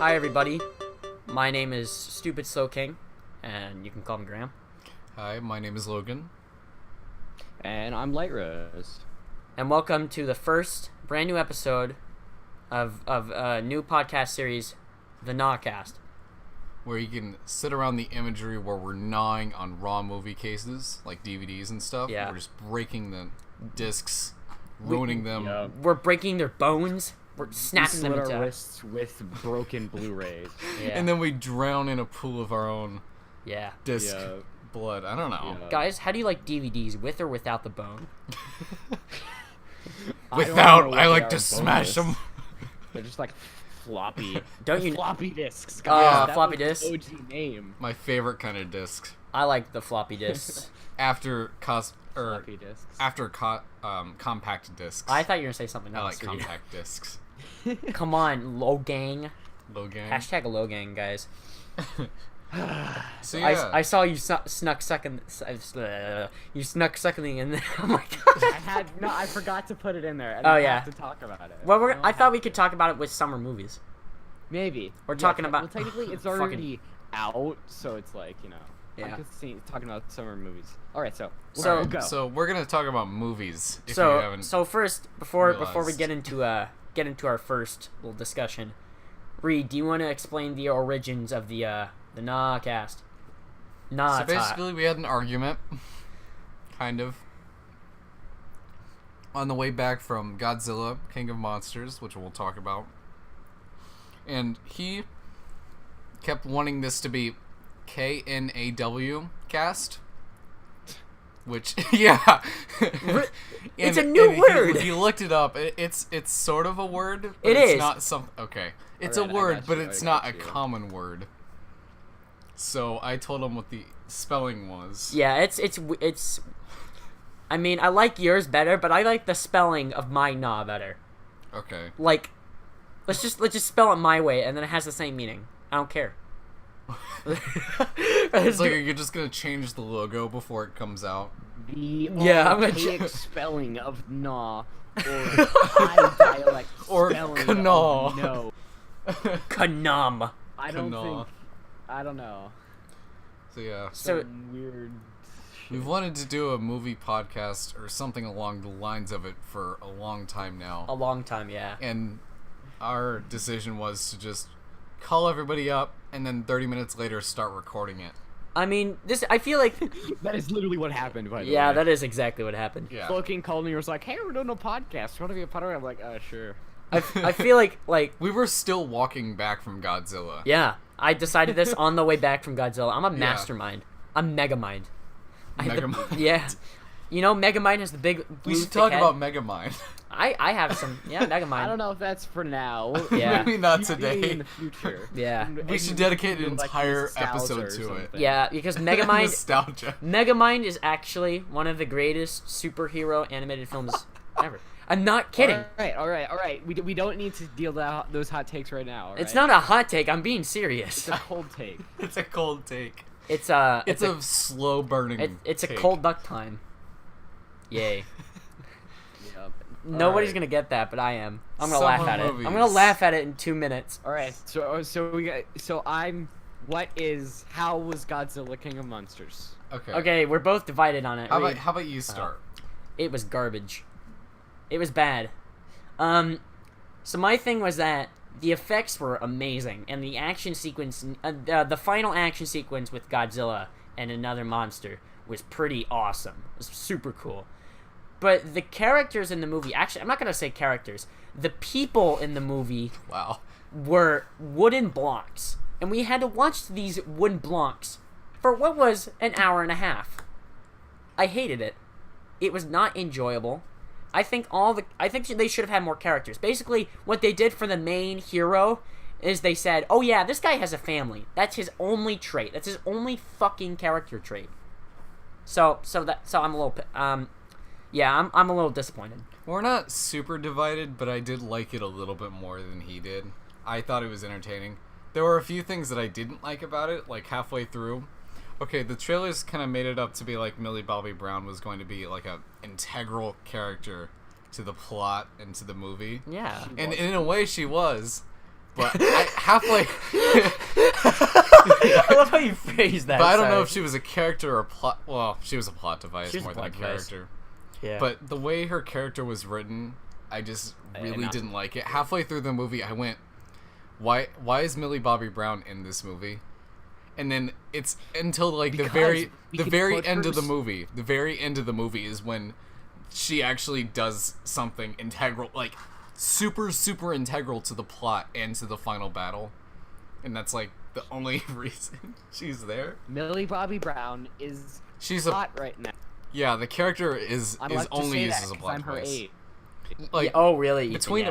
Hi everybody, my name is Stupid Slowking, and you can call me Graham. Hi, my name is Logn. And I'm Literose. And welcome to the first brand new episode of a new podcast series, the Gnawcast. Where you can sit around the imagery where we're gnawing on raw movie cases, like DVDs and stuff. Yeah. We're just breaking the discs, ruining them. Yeah. We're breaking their bones, we're snapping them Slit into... our wrists with broken Blu-rays. Yeah. And then we drown in a pool of our own Yeah. disc Yeah. blood. I don't know. Yeah. Guys, how do you like DVDs, with or without the bone? Without, I they like are to smash them. They're just like floppy. Don't you- floppy discs? Oh, Guys, that floppy was disks. the OG name. My favorite kind of disc. I like the floppy disks. After Floppy discs. compact discs. I thought you were going to say something I else. like compact discs. Come on, Logang. Logan. Hashtag Logang, guys. So yeah. I saw you snuck sucking in there. Oh my god. I forgot to put it in there. And Oh, I yeah. have to talk about it. Well, You know, I thought we could talk about it with summer movies. Maybe. We're talking about- Well, technically, it's fucking- already out, so it's like, you know. Yeah. I'm just talking about summer movies. All right, so So- we'll go. So we're gonna talk about movies. If you haven't So first, before we realized. get into our first little discussion, Reid, do you want to explain the origins of the Gnawcast? So basically, we had an argument, kind of, on the way back from Godzilla, King of Monsters, which we'll talk about. And he kept wanting this to be KNAW cast, which, yeah. It's a new word. He looked it up. It's sort of a word. But It it's is. not some. Okay, it's Alright, a I word, got but you, it's I not got a you. common word. So I told him what the spelling was. Yeah, it's. I mean, I like yours better, but I like the spelling of my Gnaw better. Okay. Like, let's just spell it my way, and then it has the same meaning. I don't care. It's like you're just gonna change the logo before it comes out. The Yeah, I'm gonna archaic spelling of Gnaw, or high dialect Or spelling Gnaw. of no. Kanam. I don't Gnaw. think. I don't know. So yeah, So Some weird. we've wanted to do a movie podcast or something along the lines of it for a long time now, a long time, yeah. and our decision was to just call everybody up and then 30 minutes later start recording it. I mean, I feel like, That is literally what happened. By the yeah, way. that is exactly what happened. Yeah. Slowking called me and was like, "Hey, we're doing a podcast. You want to be a part of it?" I'm like, "Sure." I feel like, We were still walking back from Godzilla. yeah, I decided this on the way back from Godzilla. I'm a mastermind. I'm Megamind. Megamind. Yeah. You know, Megamind has the big blue We should thick talk head. about Megamind. I have some, yeah, Megamind. I don't know if that's for now. Yeah. Maybe not Maybe today. in the future. Yeah. We should dedicate an Like entire nostalgia episode or to it. something. Yeah, because Megamind Nostalgia. Megamind is actually one of the greatest superhero animated films ever. I'm not kidding. All right. We don't need to deal with those hot takes right now. all It's right? not a hot take. I'm being serious. It's a cold take. It's a cold take. It's a slow burning. it's a take. cold duck time. Yay. Yep. Nobody's Alright. gonna get that, but I am. I'm gonna laugh Summer at it. movies. I'm gonna laugh at it in 2 minutes. All right. How was Godzilla King of Monsters? Okay. Okay, we're both divided on it. Reid. How about you start? It was garbage. It was bad. So my thing was that the effects were amazing, and the action sequence, the final action sequence with Godzilla and another monster was pretty awesome. It was super cool. But the characters in the movie, actually, I'm not gonna say characters. The people in the movie Wow. were wooden blocks, and we had to watch these wooden blocks for what was an hour and a half. I hated it. It was not enjoyable. I think they should have had more characters. Basically, what they did for the main hero is they said, "Oh yeah, this guy has a family. That's his only trait. That's his only fucking character trait." So I'm a little yeah, I'm a little disappointed. We're not super divided, but I did like it a little bit more than he did. I thought it was entertaining. There were a few things that I didn't like about it, like halfway through. Okay, the trailers kind of made it up to be like Millie Bobby Brown was going to be like a integral character to the plot and to the movie. Yeah. And in a way she was, But halfway... I love how you phrased that. But I don't know if she was a character or a plot... Well, she was a plot device more than a character. Yeah. But the way her character was written, I just really didn't like it. Halfway through the movie, I went, why is Millie Bobby Brown in this movie? And then it's until like the very end of the movie. The very end of the movie is when she actually does something integral, like super integral to the plot and to the final battle. And that's like the only reason she's there. Millie Bobby Brown is she's hot right now. Yeah, the character is only used as a plot I'm her device. age. Like, oh really? Between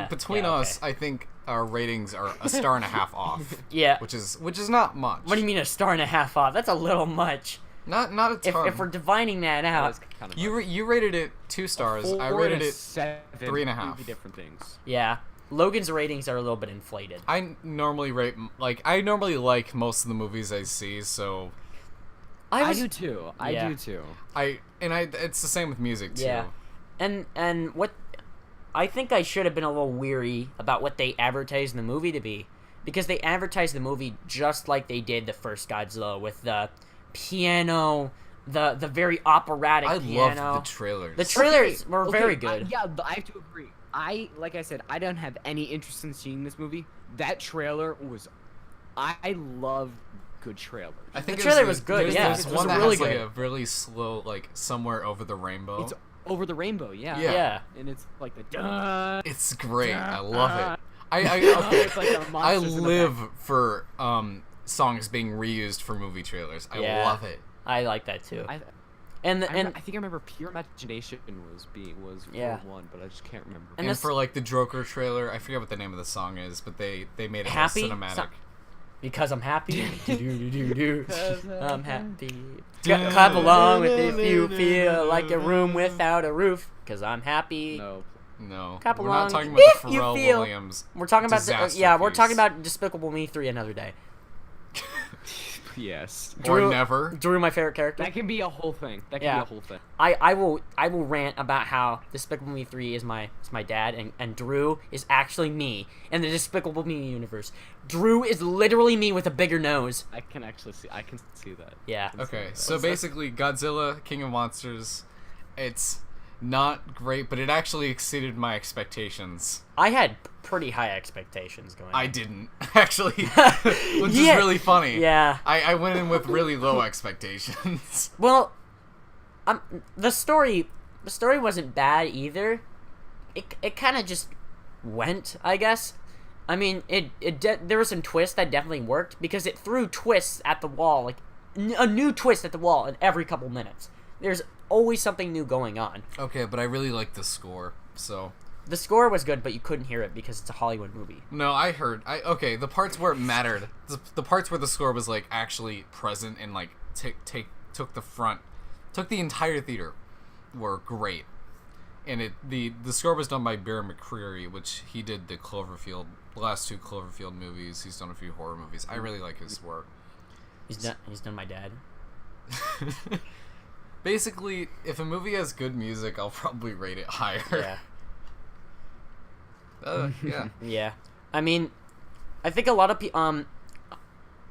us, I think our ratings are a star and a half off. Yeah, which is not much. What do you mean a star and a half off? That's a little much. Not a ton. If we're dividing that out, kind of you rated it 2 stars. I rated it 3.5. Different things. Yeah, Logan's ratings are a little bit inflated. I normally like most of the movies I see, so I do too. It's the same with music too. Yeah, and what I think I should have been a little weary about what they advertised the movie to be, because they advertised the movie just like they did the first Godzilla with the piano, the very operatic piano. I loved the trailers. The trailers were very good. I have to agree. Like I said, I don't have any interest in seeing this movie. That trailer was... I love good trailers. I think the trailer was good, yeah. There's one that has like a really slow, like, Somewhere Over the Rainbow. It's Over the Rainbow, yeah. Yeah. And it's like the... Duh, it's great. I love it. It's like I live for songs being reused for movie trailers. I love it. I like that too. I think I remember Pure Imagination was one, but I just can't remember. And for like the Joker trailer, I forget what the name of the song is, but they made it happy? cinematic. Because I'm happy. I'm happy. Clap along with if you feel like a room without a roof. Because I'm happy. No. Clap We're along not talking about the Pharrell Williams. We're talking about we're talking about Despicable Me 3 another day. Yes. Or never. Drew, my favorite character. That can be a whole thing. I will rant about how Despicable Me 3 is my dad and Drew is actually me in the Despicable Me universe. Drew is literally me with a bigger nose. I can see that. Yeah. Okay, so basically Godzilla, King of Monsters, it's not great, but it actually exceeded my expectations. I had pretty high expectations going. I didn't actually, which is really funny. Yeah, I went in with really low expectations. Well, the story wasn't bad either. It kind of just went, I guess. I mean, there were some twists that definitely worked because it threw twists at the wall, like a new twist at the wall in every couple minutes. There's always something new going on. Okay, but I really like the score, so... The score was good, but you couldn't hear it because it's a Hollywood movie. No, I heard. Okay, the parts where it mattered, the parts where the score was, like, actually present and, like, took the entire theater were great. And the score was done by Bear McCreary, which he did the last 2 Cloverfield movies. He's done a few horror movies. I really like his work. He's done my dad. Basically, if a movie has good music, I'll probably rate it higher. Yeah. Yeah. Yeah. I mean, I think a lot of people...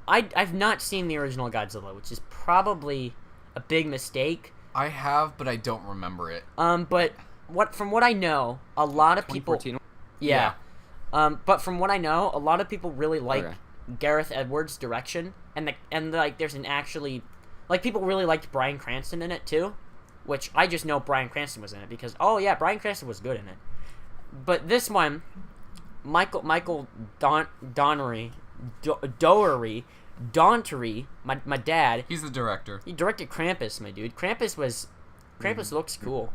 I've not seen the original Godzilla, which is probably a big mistake. I have, but I don't remember it. But from what I know, a lot of people... 2014? Yeah. But from what I know, a lot of people really like Gareth Edwards' direction, and there's an actually... Like, people really liked Bryan Cranston in it, too. Which, I just know Bryan Cranston was in it, because, Bryan Cranston was good in it. But this one, Michael Donnery, my dad... He's the director. He directed Krampus, my dude. Krampus looks cool.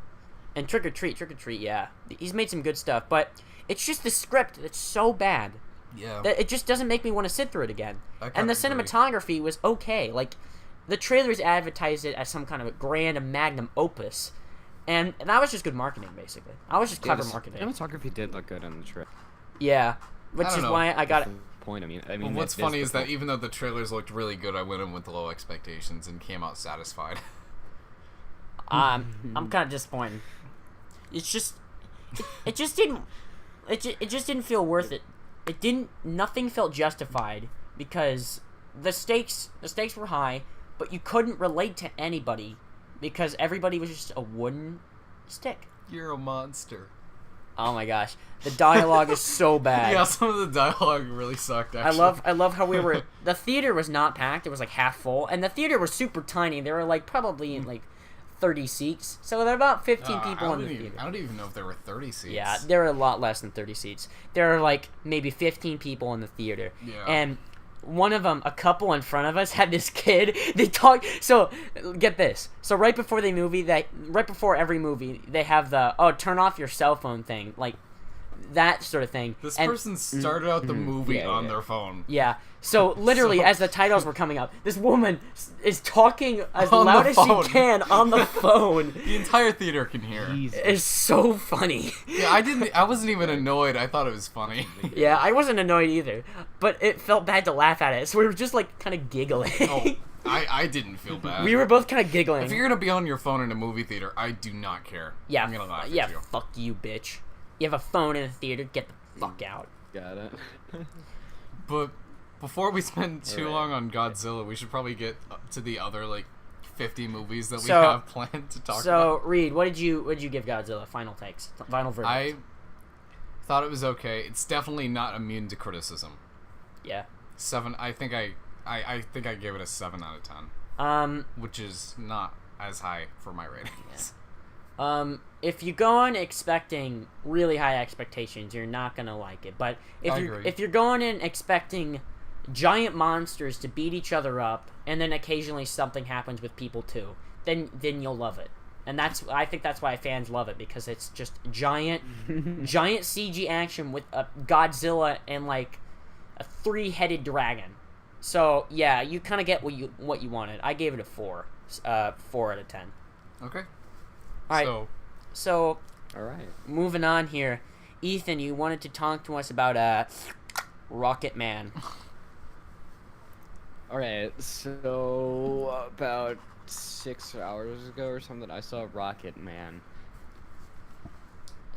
And Trick or Treat, yeah. He's made some good stuff, but it's just the script that's so bad. Yeah. That it just doesn't make me want to sit through it again. And the cinematography was okay. Like, the trailers advertised it as some kind of a grand magnum opus. And that was just good marketing, basically. I was just clever marketing. Cinematography did look good on the trailer. Yeah. Which is why I got it. Point. I mean, well, what's funny is that even though the trailers looked really good, I went in with low expectations and came out satisfied. I'm kind of disappointed. It's just, it just didn't feel worth it Nothing felt justified because the stakes were high, but you couldn't relate to anybody because everybody was just a wooden stick. You're a monster. Oh my gosh, the dialogue is so bad. Yeah, some of the dialogue really sucked. Actually, I love how we were. The theater was not packed; it was like half full, and the theater was super tiny. There were like probably in like 30 seats, so there were about 15 people in the theater. I don't even know if there were 30 seats. Yeah, there were a lot less than 30 seats. There are like maybe 15 people in the theater. Yeah. And one of them, a couple in front of us, had this kid. They talk. So get this. So right before every movie, they have the turn off your cell phone thing, like that sort of thing. This person started out the movie on their phone. Yeah. So literally, as the titles were coming up, this woman is talking as loud as she can on the phone. The entire theater can hear. It's so funny. Yeah, I wasn't even annoyed. I thought it was funny. Yeah, I wasn't annoyed either, but it felt bad to laugh at it, so we were just like kind of giggling. Oh, I didn't feel bad. We were both kind of giggling. If you're gonna be on your phone in a movie theater, I do not care. Yeah, I'm gonna laugh at you. Fuck you, bitch. You have a phone in a theater, get the fuck out. Got it. But before we spend too long on Godzilla, we should probably get to the other like 50 movies that we have planned to talk about. So, Reid, what did you give Godzilla? Final takes, final verdict. I thought it was okay. It's definitely not immune to criticism. Yeah. 7. I think I gave it a 7 out of 10. Which is not as high for my ratings. Yeah. If you go in expecting really high expectations, you're not gonna like it. But if you're going in expecting giant monsters to beat each other up, and then occasionally something happens with people too, then you'll love it. And I think that's why fans love it, because it's just giant CG action with a Godzilla and like a 3-headed dragon. So yeah, you kind of get what you wanted. I gave it a 4 out of 10. Okay. All right. So all right. Moving on here, Ethan, you wanted to talk to us about Rocketman. All right. So about 6 hours ago or something, I saw Rocketman.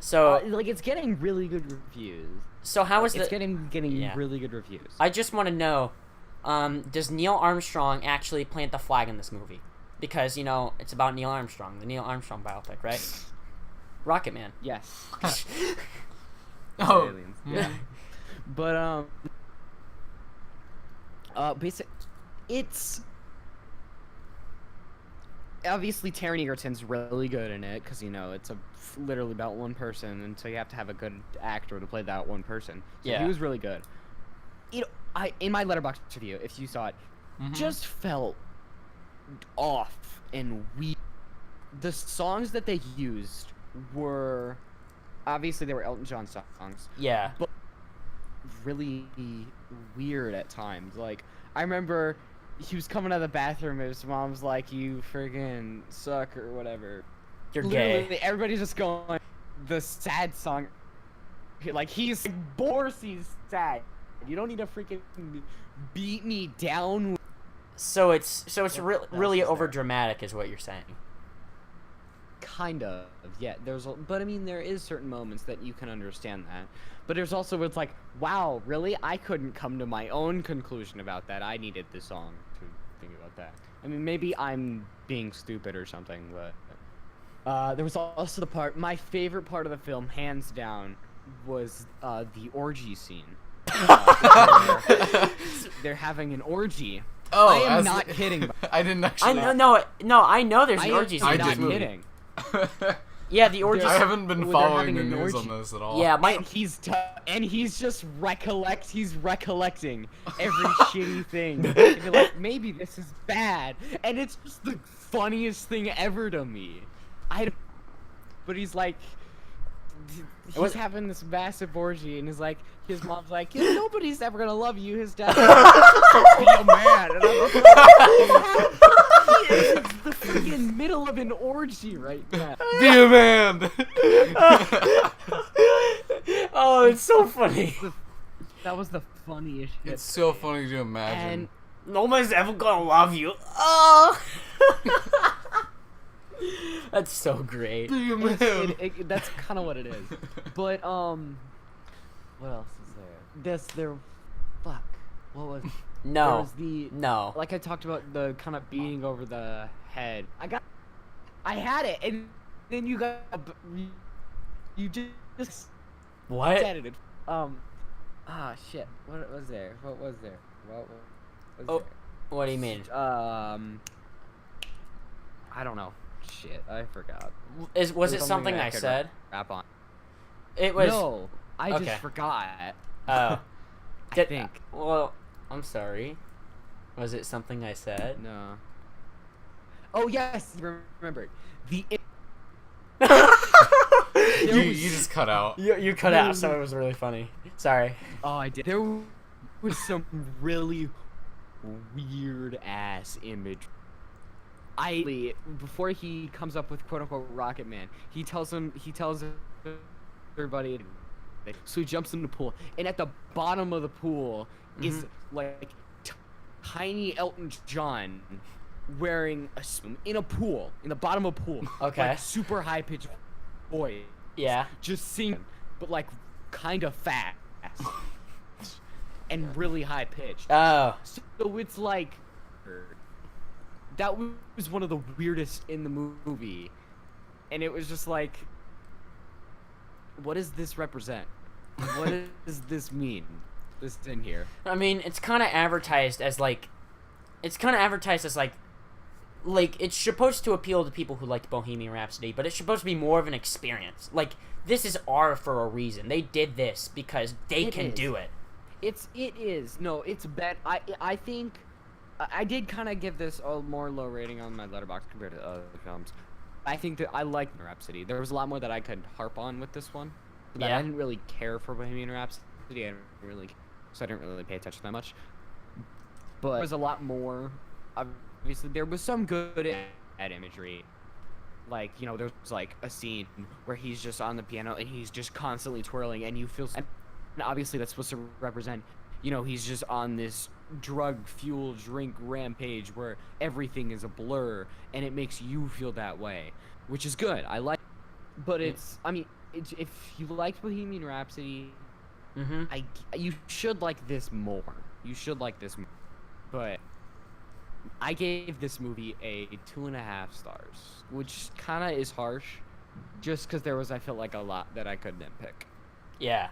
So like it's getting really good reviews. So how is it's getting really good reviews? I just want to know, does Neil Armstrong actually plant the flag in this movie? Because, it's about Neil Armstrong, the Neil Armstrong biopic, right? Rocketman. Yes. Oh, aliens. Yeah. But it's obviously Taron Egerton's really good in it, because it's literally about one person, and so you have to have a good actor to play that one person. So yeah, he was really good. In my Letterboxd review, if you saw it, just felt off and weird. The songs that they used were obviously they were Elton John songs. Yeah. But really weird at times. Like, I remember he was coming out of the bathroom and his mom's like, "You friggin' suck," or whatever. You're literally, gay. Everybody's just going the sad song. Like, he's Borsi's sad. You don't need to freaking beat me down. So it's really over dramatic, is what you're saying. Kind of, yeah. But I mean, there is certain moments that you can understand that. But there's also it's like, wow, really? I couldn't come to my own conclusion about that. I needed this song to think about that. I mean, maybe I'm being stupid or something, but there was also my favorite part of the film, hands down, was the orgy scene. They're having an orgy. Oh, I am not kidding. I didn't actually. I know there's an orgy scene. I'm not kidding. Yeah, the orgy. I haven't been following the news on this at all. Yeah, and he's just recollecting every shitty thing. And you're like, maybe this is bad, and it's just the funniest thing ever to me. But he's like, he's having this massive orgy, and he's like, his mom's like, nobody's ever gonna love you. His dad's like, be a man. And I'm like, he is in the freaking middle of an orgy right now. Be a man. Oh, it's so funny. That was the funniest shit. It's so funny to imagine. And nobody's ever gonna love you. Oh. That's so great. Be a man. That's kind of what it is. But what else is there? fuck. What was? There No. was the No. like I talked about the kind of beating over the head. I had it, and then you you just What? said it. Shit. What was there? What was there? What was Oh, what do you mean? I don't know. Shit, I forgot. Was it something that I could said? Rap on. It was. No, I Okay. just forgot. Oh. I think. Well, I'm sorry. Was it something I said? No. Oh yes, remembered. The You just cut out. You cut out, so it was really funny. Sorry. Oh, I did. There was some really weird ass image. Before he comes up with quote unquote Rocketman, he tells everybody. So he jumps in the pool, and at the bottom of the pool is like tiny Elton John wearing a swim in a pool, in the bottom of a pool. Okay. Like super high pitched voice. Yeah. Just singing, but like kind of fast and really high pitched. Oh. So it's like that was one of the weirdest in the movie, and it was just like, what does this represent? What does this mean? This in here. I mean, it's kind of advertised as like, it's supposed to appeal to people who liked Bohemian Rhapsody, but it's supposed to be more of an experience. Like, this is art for a reason. They did this because they can do it. It is. No, it's bad. I think I did kind of give this a more low rating on my Letterboxd compared to other films. I think that I liked Rhapsody. There was a lot more that I could harp on with this one. But Yeah. I didn't really care for Bohemian Rhapsody. So I didn't really pay attention that much. But there was a lot more. Obviously, there was some good at imagery. Like, you know, there was like a scene where he's just on the piano and he's just constantly twirling, and you feel. And obviously, that's supposed to represent, you know, he's just on this drug-fueled drink rampage where everything is a blur, and it makes you feel that way, which is good. I like. But it's. I mean, if you liked Bohemian Rhapsody, you should like this more. You should like this more. But I gave this movie a 2.5 stars, which kind of is harsh, just because there was, I felt like, a lot that I couldn't pick. Yeah.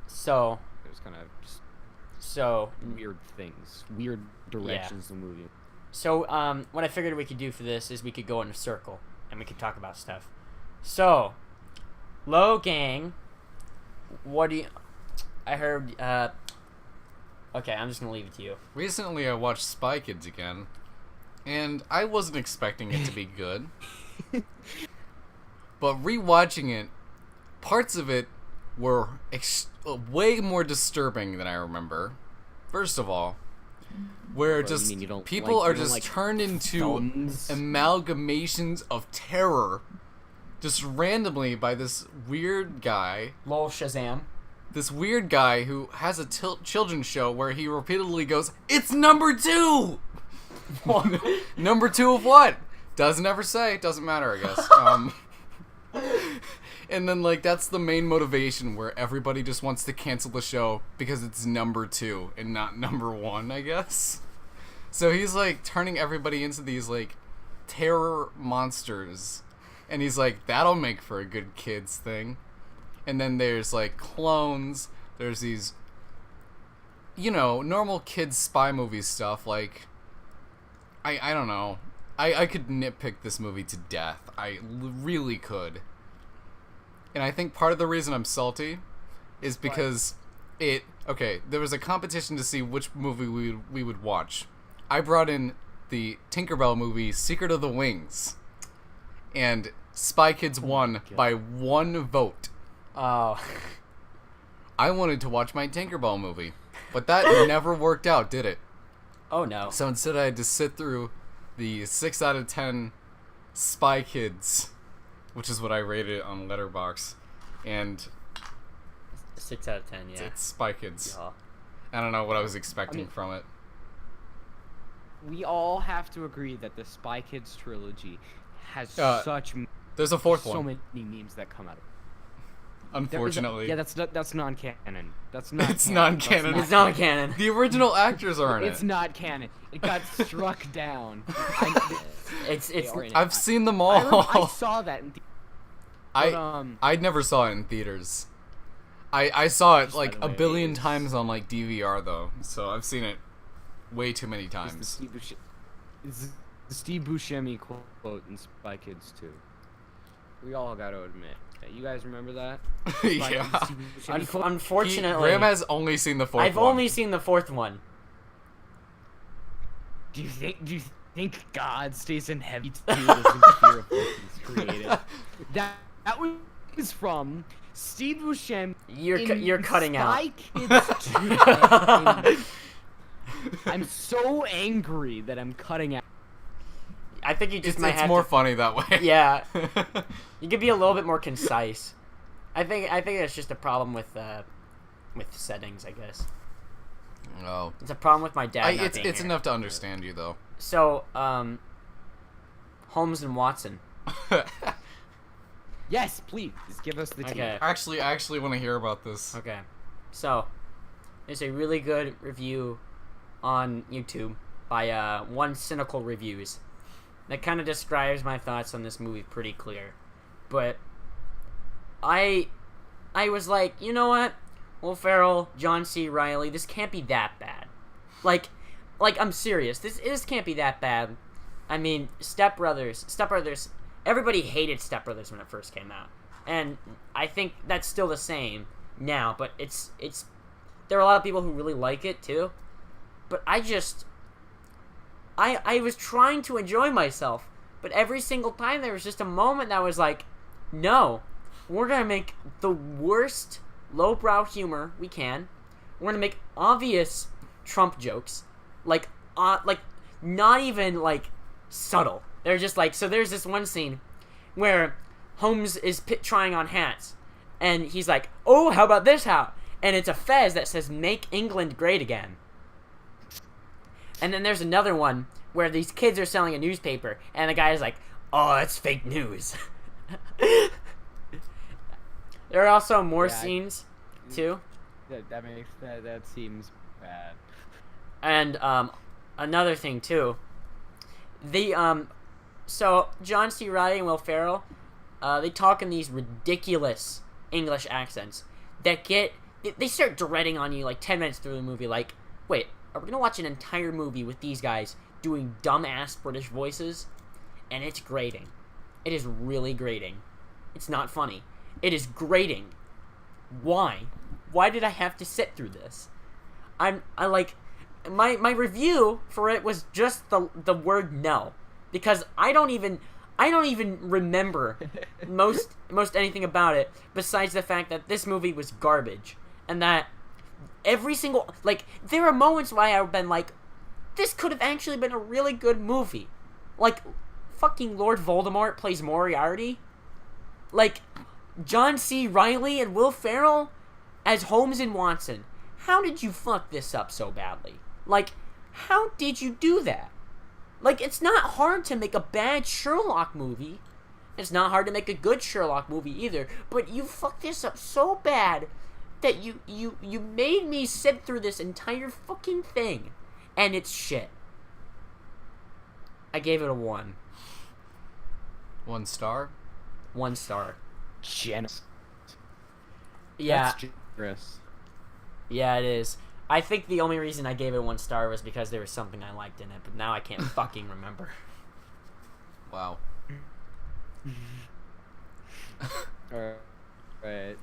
So. It was kind of just So. weird things, weird directions in the movie. So, what I figured we could do for this is we could go in a circle and we could talk about stuff. So, Logn, what do you? I heard. Okay, I'm just gonna leave it to you. Recently, I watched Spy Kids again, and I wasn't expecting it to be good. But rewatching it, parts of it were way more disturbing than I remember. First of all, where just people are just turned into amalgamations of terror, just randomly by this weird guy. Lol Shazam. This weird guy who has a children's show where he repeatedly goes, "It's number 2!" Number 2 of what? Doesn't ever say. Doesn't matter, I guess. And then, like, that's the main motivation where everybody just wants to cancel the show because it's number 2 and not number 1, I guess. So he's, like, turning everybody into these, like, terror monsters. And he's like, that'll make for a good kids thing. And then there's, like, clones. There's these, you know, normal kids spy movie stuff. Like, I don't know. I could nitpick this movie to death. I really could. And I think part of the reason I'm salty is because there was a competition to see which movie we would watch. I brought in the Tinkerbell movie, Secret of the Wings. And Spy Kids won by 1 vote. Oh. I wanted to watch my Tinkerbell movie, but that never worked out, did it? Oh, no. So instead I had to sit through the 6 out of 10 Spy Kids, which is what I rated it on Letterboxd, and 6 out of 10, yeah. it's Spy Kids. Yeah. I don't know what I was expecting from it. We all have to agree that the Spy Kids trilogy has There's a 4th one. so many memes that come out of it. Unfortunately. Yeah, that's non-canon. That's not. It's canon. non-canon. It's not canon. The original actors aren't It's it. not canon. It got struck down. It's I've seen them I all. saw that. I never saw it in theaters. I saw it like by a the way, billion times on like DVR though, so I've seen it way too many times. It's the Steve Buscemi quote in Spy Kids 2. We all gotta admit. You guys remember that? Yeah. Unfortunately, Graham has only seen the fourth I've one. only seen the fourth one. Do you think God stays in heaven too doesn't fear of what he's created? That was from Steve Buscemi. You're cutting out. Spy Kids 2. I'm so angry that I'm cutting out. I think you just might It's have more to, funny that way. Yeah, you could be a little bit more concise. I think that's just a problem with settings, I guess. Oh. It's a problem with my dad. Not It's being here. enough to understand you though. So, Holmes and Watson. Yes, please give us the tea. Okay. I actually want to hear about this. Okay. So, there's a really good review on YouTube by One Cynical Reviews that kind of describes my thoughts on this movie pretty clear. But I was like, you know what? Will Ferrell, John C. Reilly, this can't be that bad. Like I'm serious. This can't be that bad. I mean, Step Brothers. Everybody hated Step Brothers when it first came out, and I think that's still the same now. But it's there are a lot of people who really like it too. But I was trying to enjoy myself, but every single time there was just a moment that was like, no, we're gonna make the worst lowbrow humor we can. We're gonna make obvious Trump jokes, like not even like subtle. They're just like, so there's this one scene where Holmes is trying on hats, and he's like, oh, how about this hat? And it's a fez that says "Make England Great Again." And then there's another one where these kids are selling a newspaper, and the guy is like, oh, that's fake news. There are also more scenes, too. That seems bad. And another thing, too. So John C. Reilly and Will Ferrell, they talk in these ridiculous English accents that they start dreading on you like 10 minutes through the movie. Like, wait, are we gonna watch an entire movie with these guys doing dumbass British voices? And it's grating. It is really grating. It's not funny. It is grating. Why? Why did I have to sit through this? My review for it was just the word no, because I don't even remember most anything about it besides the fact that this movie was garbage, and that every single, like, there are moments where I've been like, this could have actually been a really good movie. Like, fucking Lord Voldemort plays Moriarty. Like, John C. Reilly and Will Ferrell as Holmes and Watson. How did you fuck this up so badly? Like, how did you do that? Like, it's not hard to make a bad Sherlock movie. It's not hard to make a good Sherlock movie either. But you fucked this up so bad that you made me sit through this entire fucking thing. And it's shit. I gave it a 1. 1 star? 1 star. Generous. Yeah. That's generous. Yeah, it is. I think the only reason I gave it 1 star was because there was something I liked in it, but now I can't fucking remember. Wow. Alright.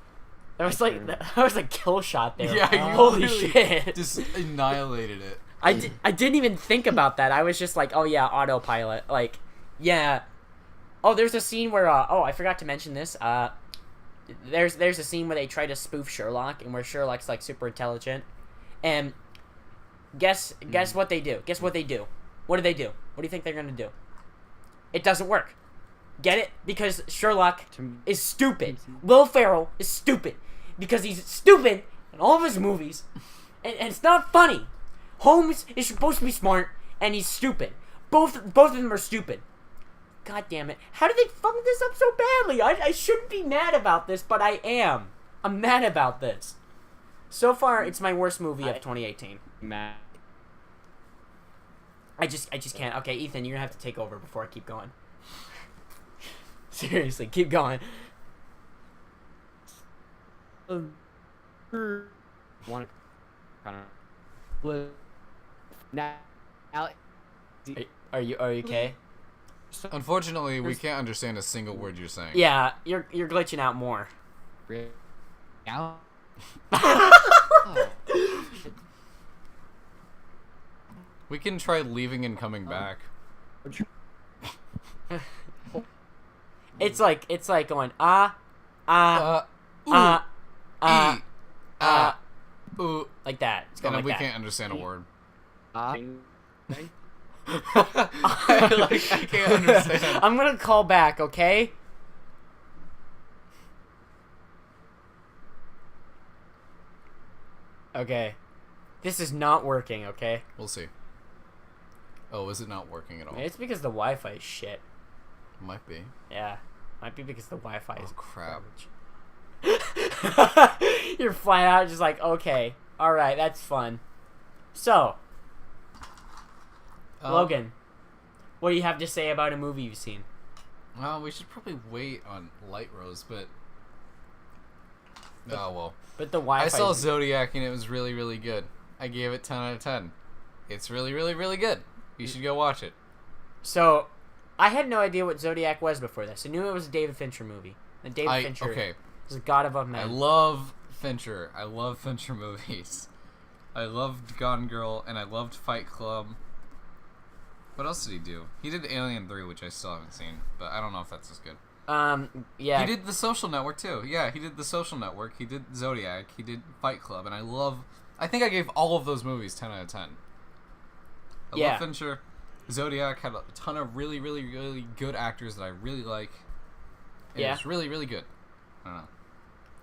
That was a kill shot there. Yeah, you Holy literally shit. just annihilated it. I didn't even think about that. I was just like, oh yeah, autopilot. Like, yeah. Oh, there's a scene where, I forgot to mention this. There's a scene where they try to spoof Sherlock, and where Sherlock's like super intelligent. And guess what they do? Guess what they do? What do they do? What do you think they're gonna do? It doesn't work. Get it? Because Sherlock is stupid. Will Ferrell is stupid. Because he's stupid in all of his movies. And it's not funny. Holmes is supposed to be smart, and he's stupid. Both of them are stupid. God damn it. How did they fuck this up so badly? I shouldn't be mad about this, but I am. I'm mad about this. So far, it's my worst movie of 2018. Matt. I just can't. Okay, Ethan, you're gonna have to take over before I keep going. Seriously, keep going. One. Now, Are you okay? Unfortunately, we can't understand a single word you're saying. Yeah, you're glitching out more. Now. We can try leaving and coming back. It's like going Ooh. like that. It's going And like we that. can't understand a word. I I can't understand. I'm gonna call back, okay? Okay. This is not working, okay? We'll see. Oh, is it not working at all? It's because the Wi-Fi is shit. Might be. Yeah. Might be because the Wi-Fi is crap. garbage. You're flat out just like, okay. Alright, that's fun. So, Logan, what do you have to say about a movie you've seen? Well, we should probably wait on Literose, but... Oh, well. But the Wi-Fi... I saw Zodiac and it was really, really good. I gave it 10 out of 10. It's really, really, really good. You should go watch it. So, I had no idea what Zodiac was before this. I knew it was a David Fincher movie. And David Fincher is the god of men. I love Fincher. I love Fincher movies. I loved Gone Girl, and I loved Fight Club. What else did he do? He did Alien 3, which I still haven't seen, but I don't know if that's as good. Yeah. He did The Social Network, too. Yeah, he did The Social Network. He did Zodiac. He did Fight Club, and I think I gave all of those movies 10 out of 10. I love Fincher. Zodiac had a ton of really, really, really good actors that I really like. And it was really, really good. I don't know.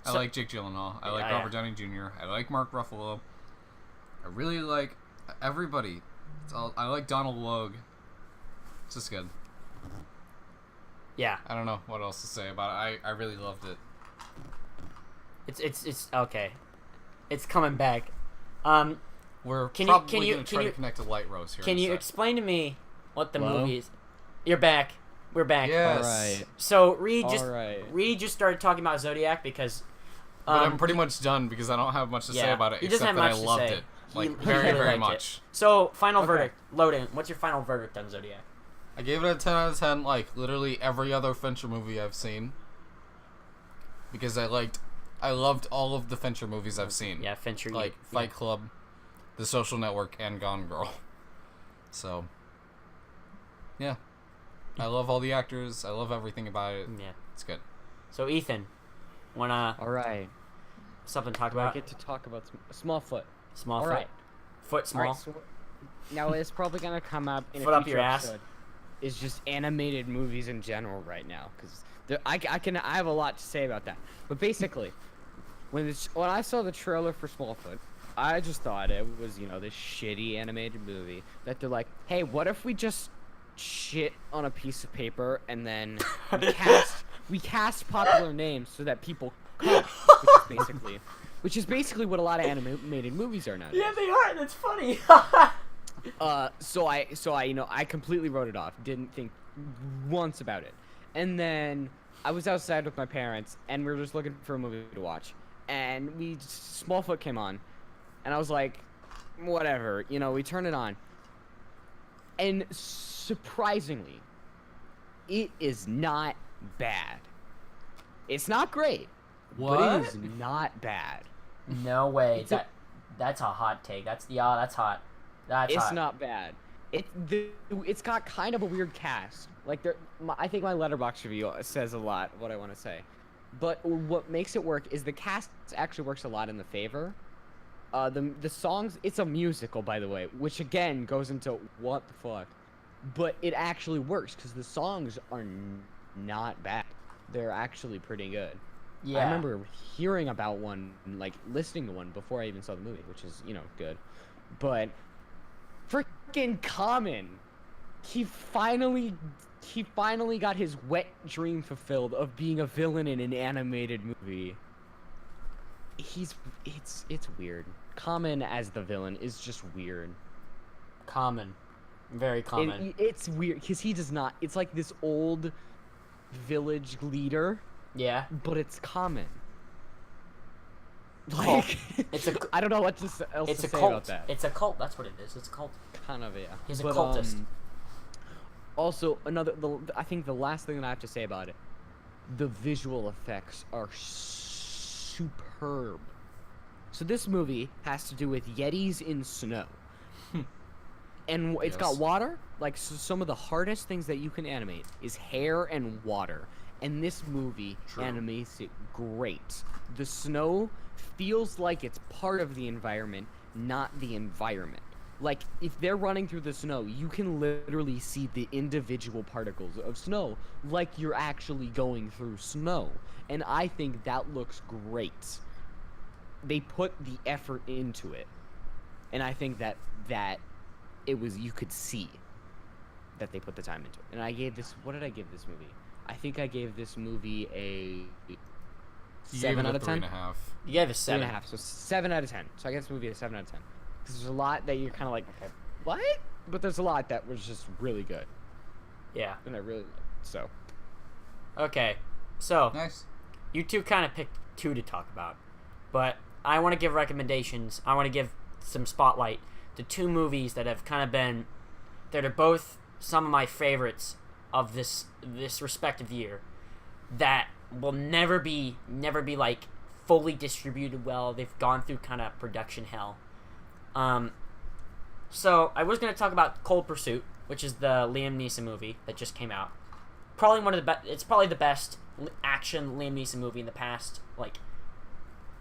I like Jake Gyllenhaal. I like Robert Downey Jr. I like Mark Ruffalo. I really like everybody. I like Donald Logue. It's just good. Yeah. I don't know what else to say about it. I really loved it. It's okay. It's coming back. We're can probably you going to try to connect to Literose here. Can you explain to me what the movie is? You're back. We're back. Yes. All right. So Reid just started talking about Zodiac because. But I'm pretty much done because I don't have much to say about it. He doesn't except have that much I loved to say. it. Like He very, really very liked much. It. So final verdict. Loading. What's your final verdict on Zodiac? I gave it a 10 out of 10, like literally every other Fincher movie I've seen. Because I loved all of the Fincher movies I've seen. Yeah, Fincher. Like Fight Club, The Social Network, and Gone Girl. So, yeah. I love all the actors. I love everything about it. Yeah. It's good. So Ethan, wanna something to talk about? I get to talk about Smallfoot. Small All foot. right. Foot small. All right, so now it's probably gonna come up in Foot a up future your ass. episode. Is just animated movies in general right now because I have a lot to say about that. But basically, when I saw the trailer for Smallfoot, I just thought it was this shitty animated movie that they're like, hey, what if we just shit on a piece of paper and then we cast popular names so that people come, which is basically what a lot of animated movies are now. Yeah, they are. That's funny. So I completely wrote it off. Didn't think once about it. And then I was outside with my parents, and we were just looking for a movie to watch. And Smallfoot came on, and I was like, whatever. We turned it on. And surprisingly, it is not bad. It's not great, but it is not bad. No way. That's a hot take. That's hot. It's not bad. It's got kind of a weird cast. Like I think my Letterboxd review says a lot what I want to say. But what makes it work is the cast actually works a lot in the favor. The songs, it's a musical, by the way, which again goes into what the fuck. But it actually works because the songs are not bad. They're actually pretty good. Yeah. I remember hearing about one, like listening to one before I even saw the movie, which is good. But freaking Common, he finally got his wet dream fulfilled of being a villain in an animated movie. it's weird. Common as the villain is just weird. Common. Very common. It's weird because he does not. It's like this old village leader, Yeah. but it's Common. Cult. Like It's a I don't know what else it's to a say cult. about that. It's a cult. That's what it is. It's a cult. Kind of, yeah. He's a cultist. Also, I think the last thing that I have to say about it, the visual effects are superb. So this movie has to do with Yetis in snow. And it's got Yes. water. Like, so some of the hardest things that you can animate is hair and water. And this movie True. animates it great. The snow feels like it's part of the environment, not the environment. Like, if they're running through the snow, you can literally see the individual particles of snow like you're actually going through snow. And I think that looks great. They put the effort into it. And I think that it was, you could see that they put the time into it. And I gave this, what did I give this movie? I think I gave this movie a You 7 gave it out a of 10. 3.5. You gave it 7. 3.5. So 7 out of 10. So I gave this movie a 7 out of 10. Because there's a lot that you're kind of like, okay, what? But there's a lot that was just really good. Yeah. And I really liked. So. Okay. So Nice. you two kind of picked 2 to talk about, but I want to give recommendations. I want to give some spotlight to 2 movies that have kind of been, that are both some of my favorites of this respective year, that will never be like fully distributed well. They've gone through kind of production hell. So I was going to talk about Cold Pursuit, which is the Liam Neeson movie that just came out. Probably one of the best. It's probably the best action Liam Neeson movie in the past. Like,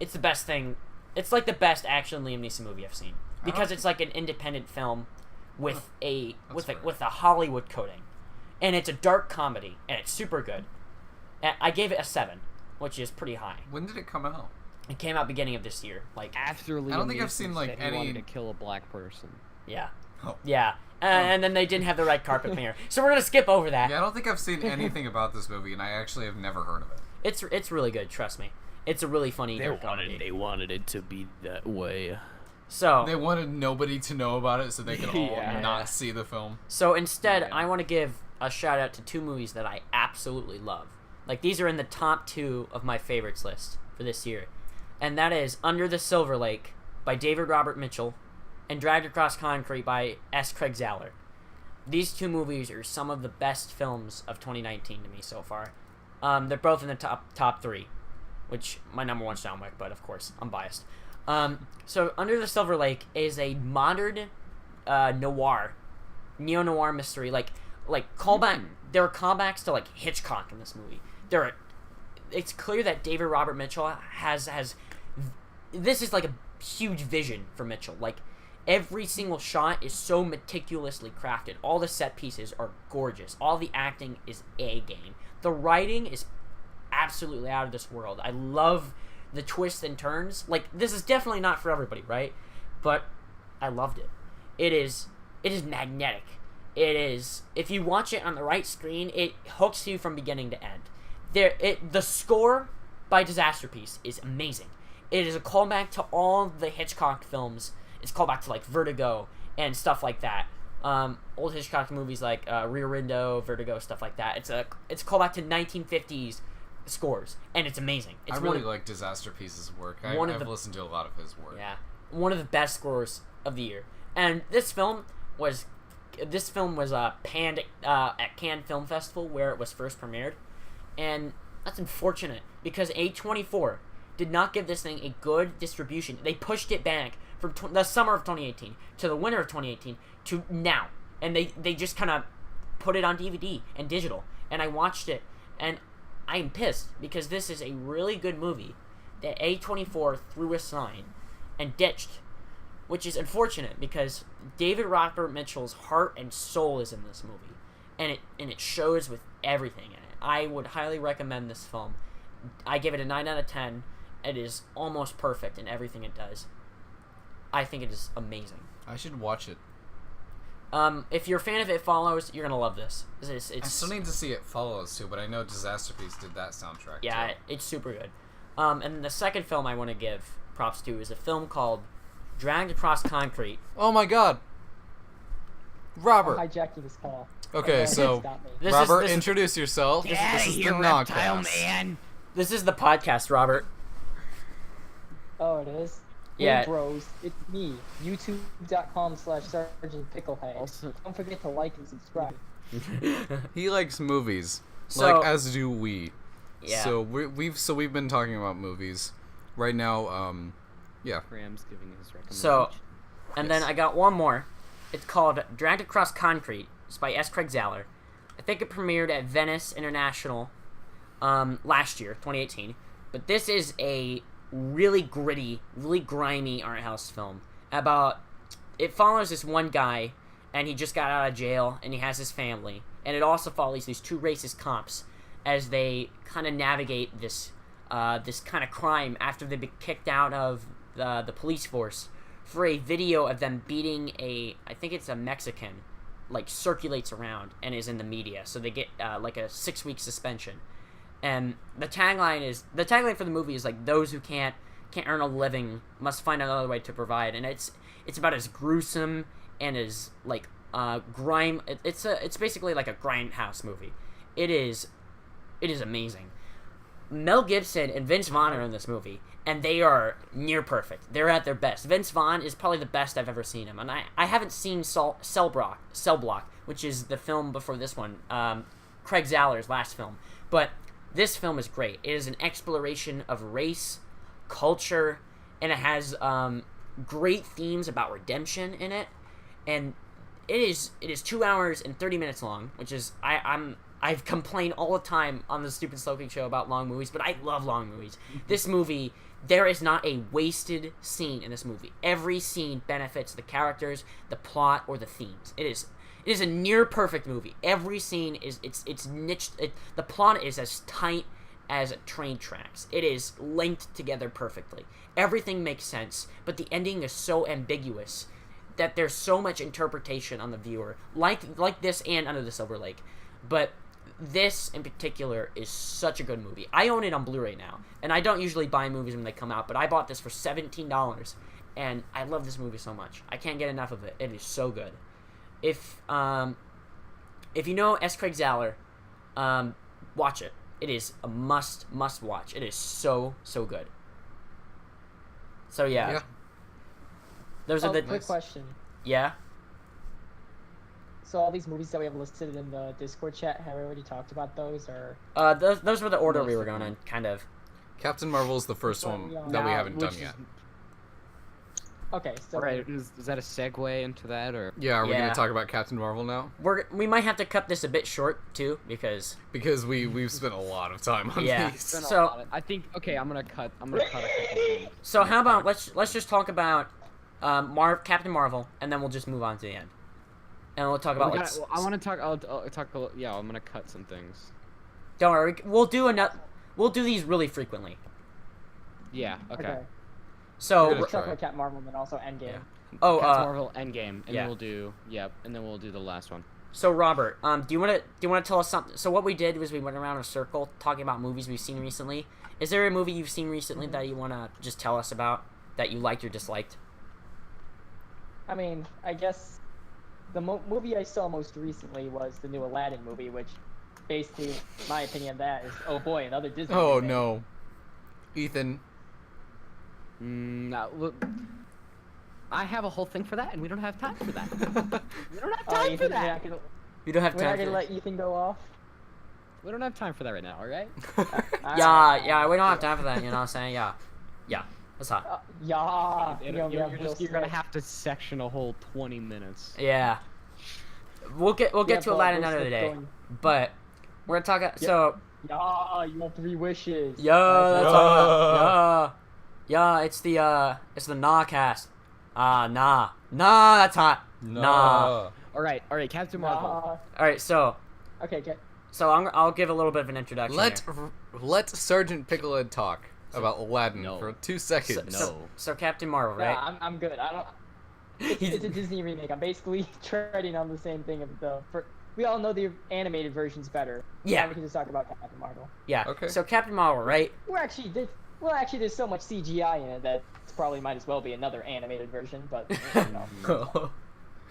it's the best thing. It's like the best action Liam Neeson movie I've seen, because it's like an independent film with a Hollywood coating, and it's a dark comedy, and it's super good. And I gave it a 7, which is pretty high. When did it come out? It came out beginning of this year. Like, After Liam I don't think I've Neeson seen, like, said he any- wanted to kill a black person. yeah, Oh. yeah. And then they didn't have the red carpet premiere, so we're gonna skip over that. Yeah, I don't think I've seen anything about this movie, and I actually have never heard of it. It's really good. Trust me. It's a really funny dark comedy. They wanted it to be that way. So They wanted nobody to know about it so they could all Yeah. not see the film. So instead, Yeah. I want to give a shout out to 2 movies that I absolutely love. Like, these are in the top 2 of my favorites list for this year. And that is Under the Silver Lake by David Robert Mitchell and Dragged Across Concrete by S. Craig Zahler. These 2 movies are some of the best films of 2019 to me so far. They're both in the top 3, which my number one's John Wick, but of course, I'm biased. So Under the Silver Lake is a modern neo-noir mystery, like callback. There are callbacks to like Hitchcock in this movie. It's clear that David Robert Mitchell has this is like a huge vision for Mitchell. Like, every single shot is so meticulously crafted. All the set pieces are gorgeous. All the acting is A game. The writing is absolutely out of this world. I love the twists and turns. Like, this is definitely not for everybody, right? But I loved it. It is magnetic. It is, if you watch it on the right screen, it hooks you from beginning to end. The score by Disasterpiece is amazing. It is a callback to all the Hitchcock films. It's a callback to like Vertigo and stuff like that. Old Hitchcock movies like Rear Window, Vertigo, stuff like that. It's a callback to 1950s scores, and it's amazing. It's I really like Disasterpiece's work. I've listened to a lot of his work. Yeah, one of the best scores of the year. And this film was panned at Cannes Film Festival, where it was first premiered, and that's unfortunate because A24 did not give this thing a good distribution. They pushed it back from the summer of 2018 to the winter of 2018 to now, and they just kind of put it on DVD and digital, and I watched it, and I'm pissed because this is a really good movie that A24 threw aside and ditched, which is unfortunate because David Robert Mitchell's heart and soul is in this movie, and it shows with everything in it. I would highly recommend this film. I give it a 9 out of 10. It is almost perfect in everything it does. I think it is amazing. I should watch it. If you're a fan of It Follows, you're gonna love this. I still need to see It Follows too, but I know Disasterpiece did that soundtrack. Yeah, too. it's super good. And the second film I want to give props to is a film called Dragged Across Concrete. Oh my god. Robert. I'm hijacking this call. Okay, so Stop me. Robert, this is- introduce yourself. Get out of This is here, the reptile Gnawcast. man! This is the podcast, Robert. Oh, it is? Yeah. Hey bros, it's me, youtube.com/Sgt Picklehead. Also- Don't forget to like and subscribe. He likes movies, So- like as do we. Yeah. So we've been talking about movies right now. Yeah. Graham's giving his recommendation. So, and then Yes. I got one more. It's called Dragged Across Concrete. It's by S. Craig Zahler. I think it premiered at Venice International last year, 2018. But this is a really gritty, really grimy art house film about. It follows this one guy, and he just got out of jail, and he has his family, and it also follows these two racist cops as they kind of navigate this this kind of crime after they've been kicked out of the police force for a video of them beating I think it's a Mexican, like circulates around and is in the media, so they get like a 6-week suspension. And the tagline for the movie is like, those who can't earn a living must find another way to provide, and it's about as gruesome and as like grime. It's basically like a grindhouse movie. It is amazing. Mel Gibson and Vince Vaughn are in this movie, and they are near perfect. They're at their best. Vince Vaughn is probably the best I've ever seen him, and I haven't seen Cell Block, which is the film before this one, Craig Zahler's last film. But this film is great. It is an exploration of race, culture, and it has great themes about redemption in it. And it is 2 hours and 30 minutes long, which is I've complained all the time on the Stupid Slowking show about long movies, but I love long movies. This movie, there is not a wasted scene in this movie. Every scene benefits the characters, the plot, or the themes. It is a near perfect movie. Every scene is it's niched. The plot is as tight as train tracks. It is linked together perfectly. Everything makes sense, but the ending is so ambiguous that there's so much interpretation on the viewer. Like this and Under the Silver Lake. But this in particular is such a good movie. I own it on Blu-ray now, and I don't usually buy movies when they come out, but I bought this for $17, and I love this movie so much. I can't get enough of it. It is so good. If you know S. Craig Zahler, watch it. It is a must watch. It is so good. So yeah. Those are the quick question. Yeah. So all these movies that we have listed in the Discord chat, have we already talked about those, or? Those were the order we were going in, kind of. Captain Marvel's the first one that we haven't done yet. Okay, so Alright, is that a segue into that, or? Yeah, are we Yeah. gonna talk about Captain Marvel now? We might have to cut this a bit short too, because We've spent a lot of time on Yeah. these. So- I think I'm gonna cut a couple things. so how about let's just talk about Captain Marvel, and then we'll just move on to the end, and we'll talk about. I want to talk. I'll talk. Yeah, I'm gonna cut some things. Don't worry, we'll do these really frequently. Yeah. Okay. So We're gonna We'll try. talk about Captain Marvel and then also Endgame. Yeah. Captain Marvel Endgame, and yeah. then we'll do and then we'll do the last one. So Robert, do you want to tell us something? So what we did was we went around in a circle talking about movies we've seen recently. Is there a movie you've seen recently that you want to just tell us about that you liked or disliked? I mean, I guess the movie I saw most recently was the new Aladdin movie, which basically, my opinion of that is, oh boy, another Disney Oh remake. no, Ethan. Look, I have a whole thing for that, and we don't have time for that. We don't have Oh, time for Ethan, that. You don't have we're not time gonna for let Ethan go off. We don't have time for that right now. All right. Yeah, we don't have time for that. You know what I'm saying? Yeah. That's hot. Yeah. You're gonna have to section a whole 20 minutes. Yeah. We'll get to Aladdin another day, but we're talking. So Yeah, you have 3 wishes. it's the Gnawcast. That's hot. Nah. All right, Captain Marvel. Nah. All right, so Okay, get. I'll give a little bit of an introduction. Let here. Sgt Picklehead talk about Aladdin No. for 2 seconds. So Captain Marvel, right? Yeah, I'm good. I don't. It's a Disney remake. I'm basically treading on the same thing of we all know the animated version's better. Yeah. Now we can just talk about Captain Marvel. Yeah. Okay. So Captain Marvel, right? We're actually Well, actually, there's so much CGI in it that it probably might as well be another animated version. But you know.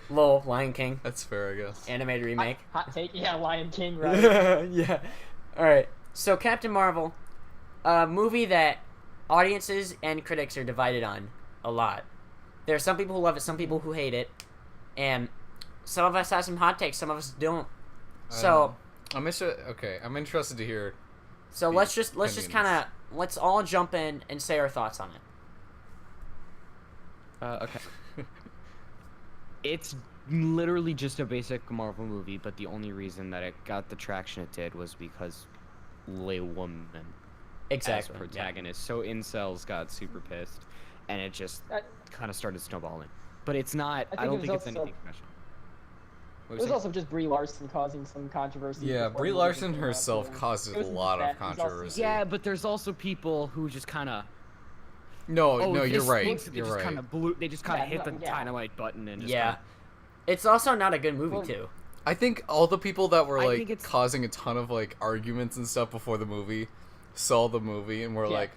Lol, Lion King That's fair, I guess. animated remake. Hot take, yeah, Lion King, right? Yeah. All right. So Captain Marvel, a movie that audiences and critics are divided on a lot. There are some people who love it, some people who hate it, and some of us have some hot takes, some of us don't. So I'm interested to hear. So the let's just opinions. kind of let's all jump in and say our thoughts on it. Okay. It's literally just a basic Marvel movie, but the only reason that it got the traction it did was because woman Exactly. as protagonist. So incels got super pissed, and it just kind of started snowballing. But it's not. I don't think it's anything special. It was also just Brie Larson causing some controversy. Yeah, before Brie the movie Larson came out, herself too. causes It a was lot that. of It was also- controversy. Yeah, but there's also people who just kind of. No, Oh, no, you're this right. stinks, they You're just right. kind of blew. They just kind of Yeah, hit the no, yeah. dynamite button and just Yeah. kinda, It's also not a good movie Well, too. I think all the people that were I like think it's- causing a ton of like arguments and stuff before the movie saw the movie and were Yeah. like,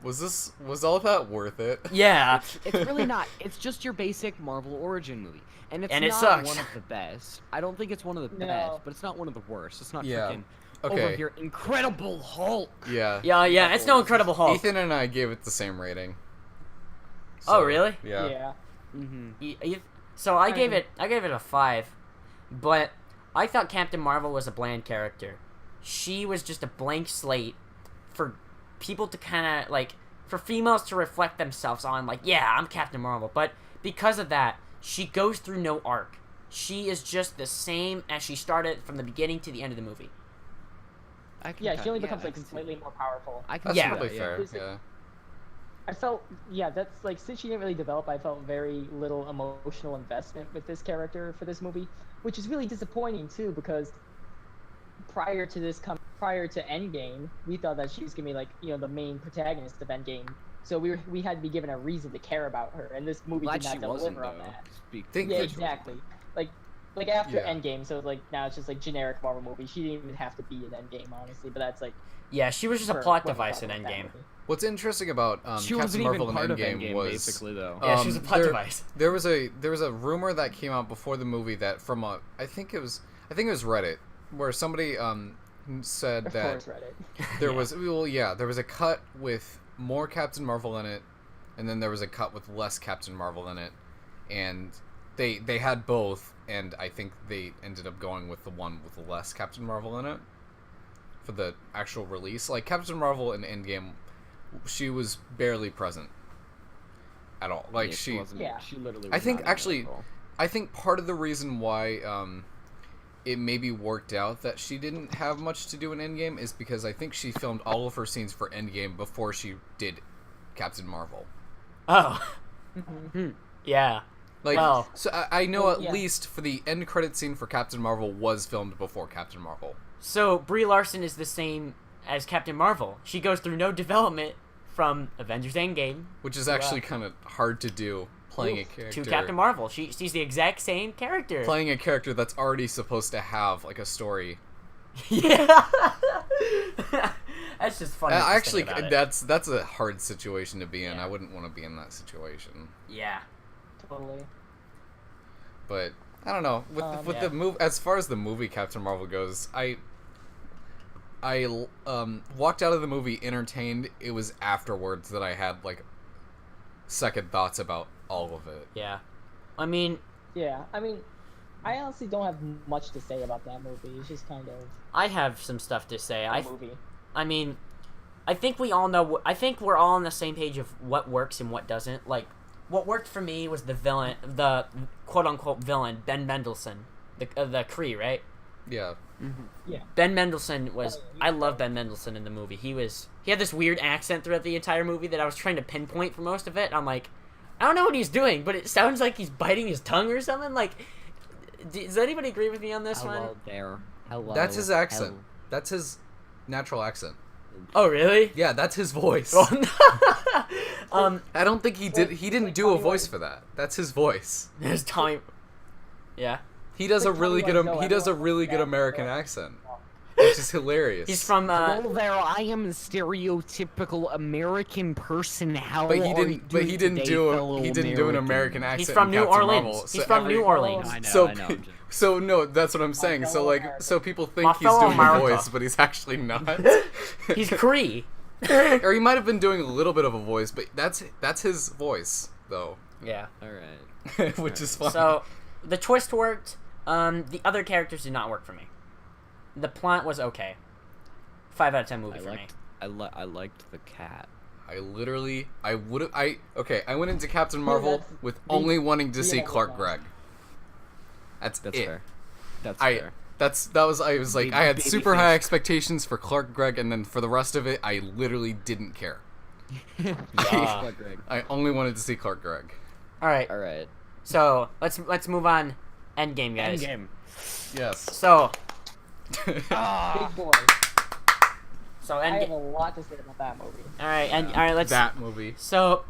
was all that worth it? Yeah. It's really not. It's just your basic Marvel origin movie, and it's And it not sucks. one of the best. I don't think it's one of the No. best, but it's not one of the worst. It's not Yeah. freaking Okay. over here Incredible Hulk. Yeah. Yeah. It's no Incredible Hulk. Ethan and I gave it the same rating. Oh, really? Yeah. Yeah. Mm-hmm. So I gave it a 5, but I thought Captain Marvel was a bland character. She was just a blank slate for people to kind of like for females to reflect themselves on. Like, yeah, I'm Captain Marvel, but because of that, she goes through no arc. She is just the same as she started from the beginning to the end of the movie. Yeah, she only becomes like slightly more powerful. I can That's see Yeah. probably that, fair. Is it- Yeah. I felt, yeah, that's like, since she didn't really develop, I felt very little emotional investment with this character for this movie, which is really disappointing too, because prior to Endgame, we thought that she was gonna be like, you know, the main protagonist of Endgame, so we had to be given a reason to care about her, and this movie Glad did she not wasn't deliver on though. that. Think Yeah, that- exactly. Like after Yeah. Endgame, so like now it's just like generic Marvel movie. She didn't even have to be in Endgame, honestly, but that's like Yeah, she was just a for plot what we device thought in about that Endgame. movie. What's interesting about She Captain wasn't Marvel even part and of Endgame Endgame, was basically, though. Yeah, she was a plot device. There was a rumor that came out before the movie that from a I think it was Reddit where somebody said Of that course, Reddit. there was there was a cut with more Captain Marvel in it, and then there was a cut with less Captain Marvel in it, and they had both, and I think they ended up going with the one with less Captain Marvel in it for the actual release. Like Captain Marvel in Endgame, she was barely present at all. Like Yeah, she wasn't, Yeah. she literally. I was think not in it actually at all. I think part of the reason why it maybe worked out that she didn't have much to do in Endgame is because I think she filmed all of her scenes for Endgame before she did Captain Marvel. Oh. Mm-hmm. Yeah. Like, Well- so I know Well, at yeah. least for the end credit scene for Captain Marvel was filmed before Captain Marvel. So Brie Larson is the same as Captain Marvel. She goes through no development from Avengers Endgame Which is actually kind of hard to do, playing a character. to Captain Marvel. She's the exact same character. Playing a character that's already supposed to have, like, a story. Yeah. That's just funny. Actually, about it. that's a hard situation to be in. Yeah. I wouldn't want to be in that situation. Yeah. Totally. But I don't know. With yeah. the move, as far as the movie Captain Marvel goes, I walked out of the movie entertained. It was afterwards that I had like second thoughts about all of it. Yeah. I mean, Yeah, I mean, I honestly don't have much to say about that movie. It's just kind of I have some stuff to say. a movie. I mean, I think we all know. I think we're all on the same page of what works and what doesn't. Like, what worked for me was the villain, the quote unquote villain, Ben Mendelsohn, the Kree, right? Yeah. Ben Mendelsohn was. I love Ben Mendelsohn in the movie. He had this weird accent throughout the entire movie that I was trying to pinpoint for most of it. And I'm like, I don't know what he's doing, but it sounds like he's biting his tongue or something. Like, does anybody agree with me on this one? Hello there. Hello. That's his accent. Hello. That's his natural accent. Oh, really? Yeah, that's his voice. Oh, no. I don't think he did. He didn't like do a Tommy voice Wiseau. for that. That's his voice. There's Tommy. Yeah. He does Like a really Tommy good. Wiseau, He does a everyone really knows good that, American so- accent. which is hilarious. He's from Hello there, I am a stereotypical American person. How But he are you didn't. But he doing didn't today, do. fellow He didn't do an American accent. He's from in New Captain Orleans. Marvel, He's so from New Orleans. I know. So, I know. I'm just- so no, that's what I'm saying. So fellow like, American. so people think My he's fellow doing a America. voice, but he's actually not. he's Cree. Or he might have been doing a little bit of a voice, but that's his voice though, Yeah. All right. which is fun. So the twist worked. The other characters did not work for me. The plot was okay. 5 out of 10 movie for me. I liked the cat. I went into Captain Marvel that's with the- only wanting to see yeah, Clark yeah. Gregg. That's That's it. fair. That's I fair. I was like, Baby- I had baby super face. high expectations for Clark Gregg, and then for the rest of it, I literally didn't care. Clark Gregg. I only wanted to see Clark Gregg. All right. All right. So let's move on. Endgame, guys. Endgame. Yes. So Big boy. so I have a Endgame. lot to say about that movie. All right, and all right. Let's. That movie. So,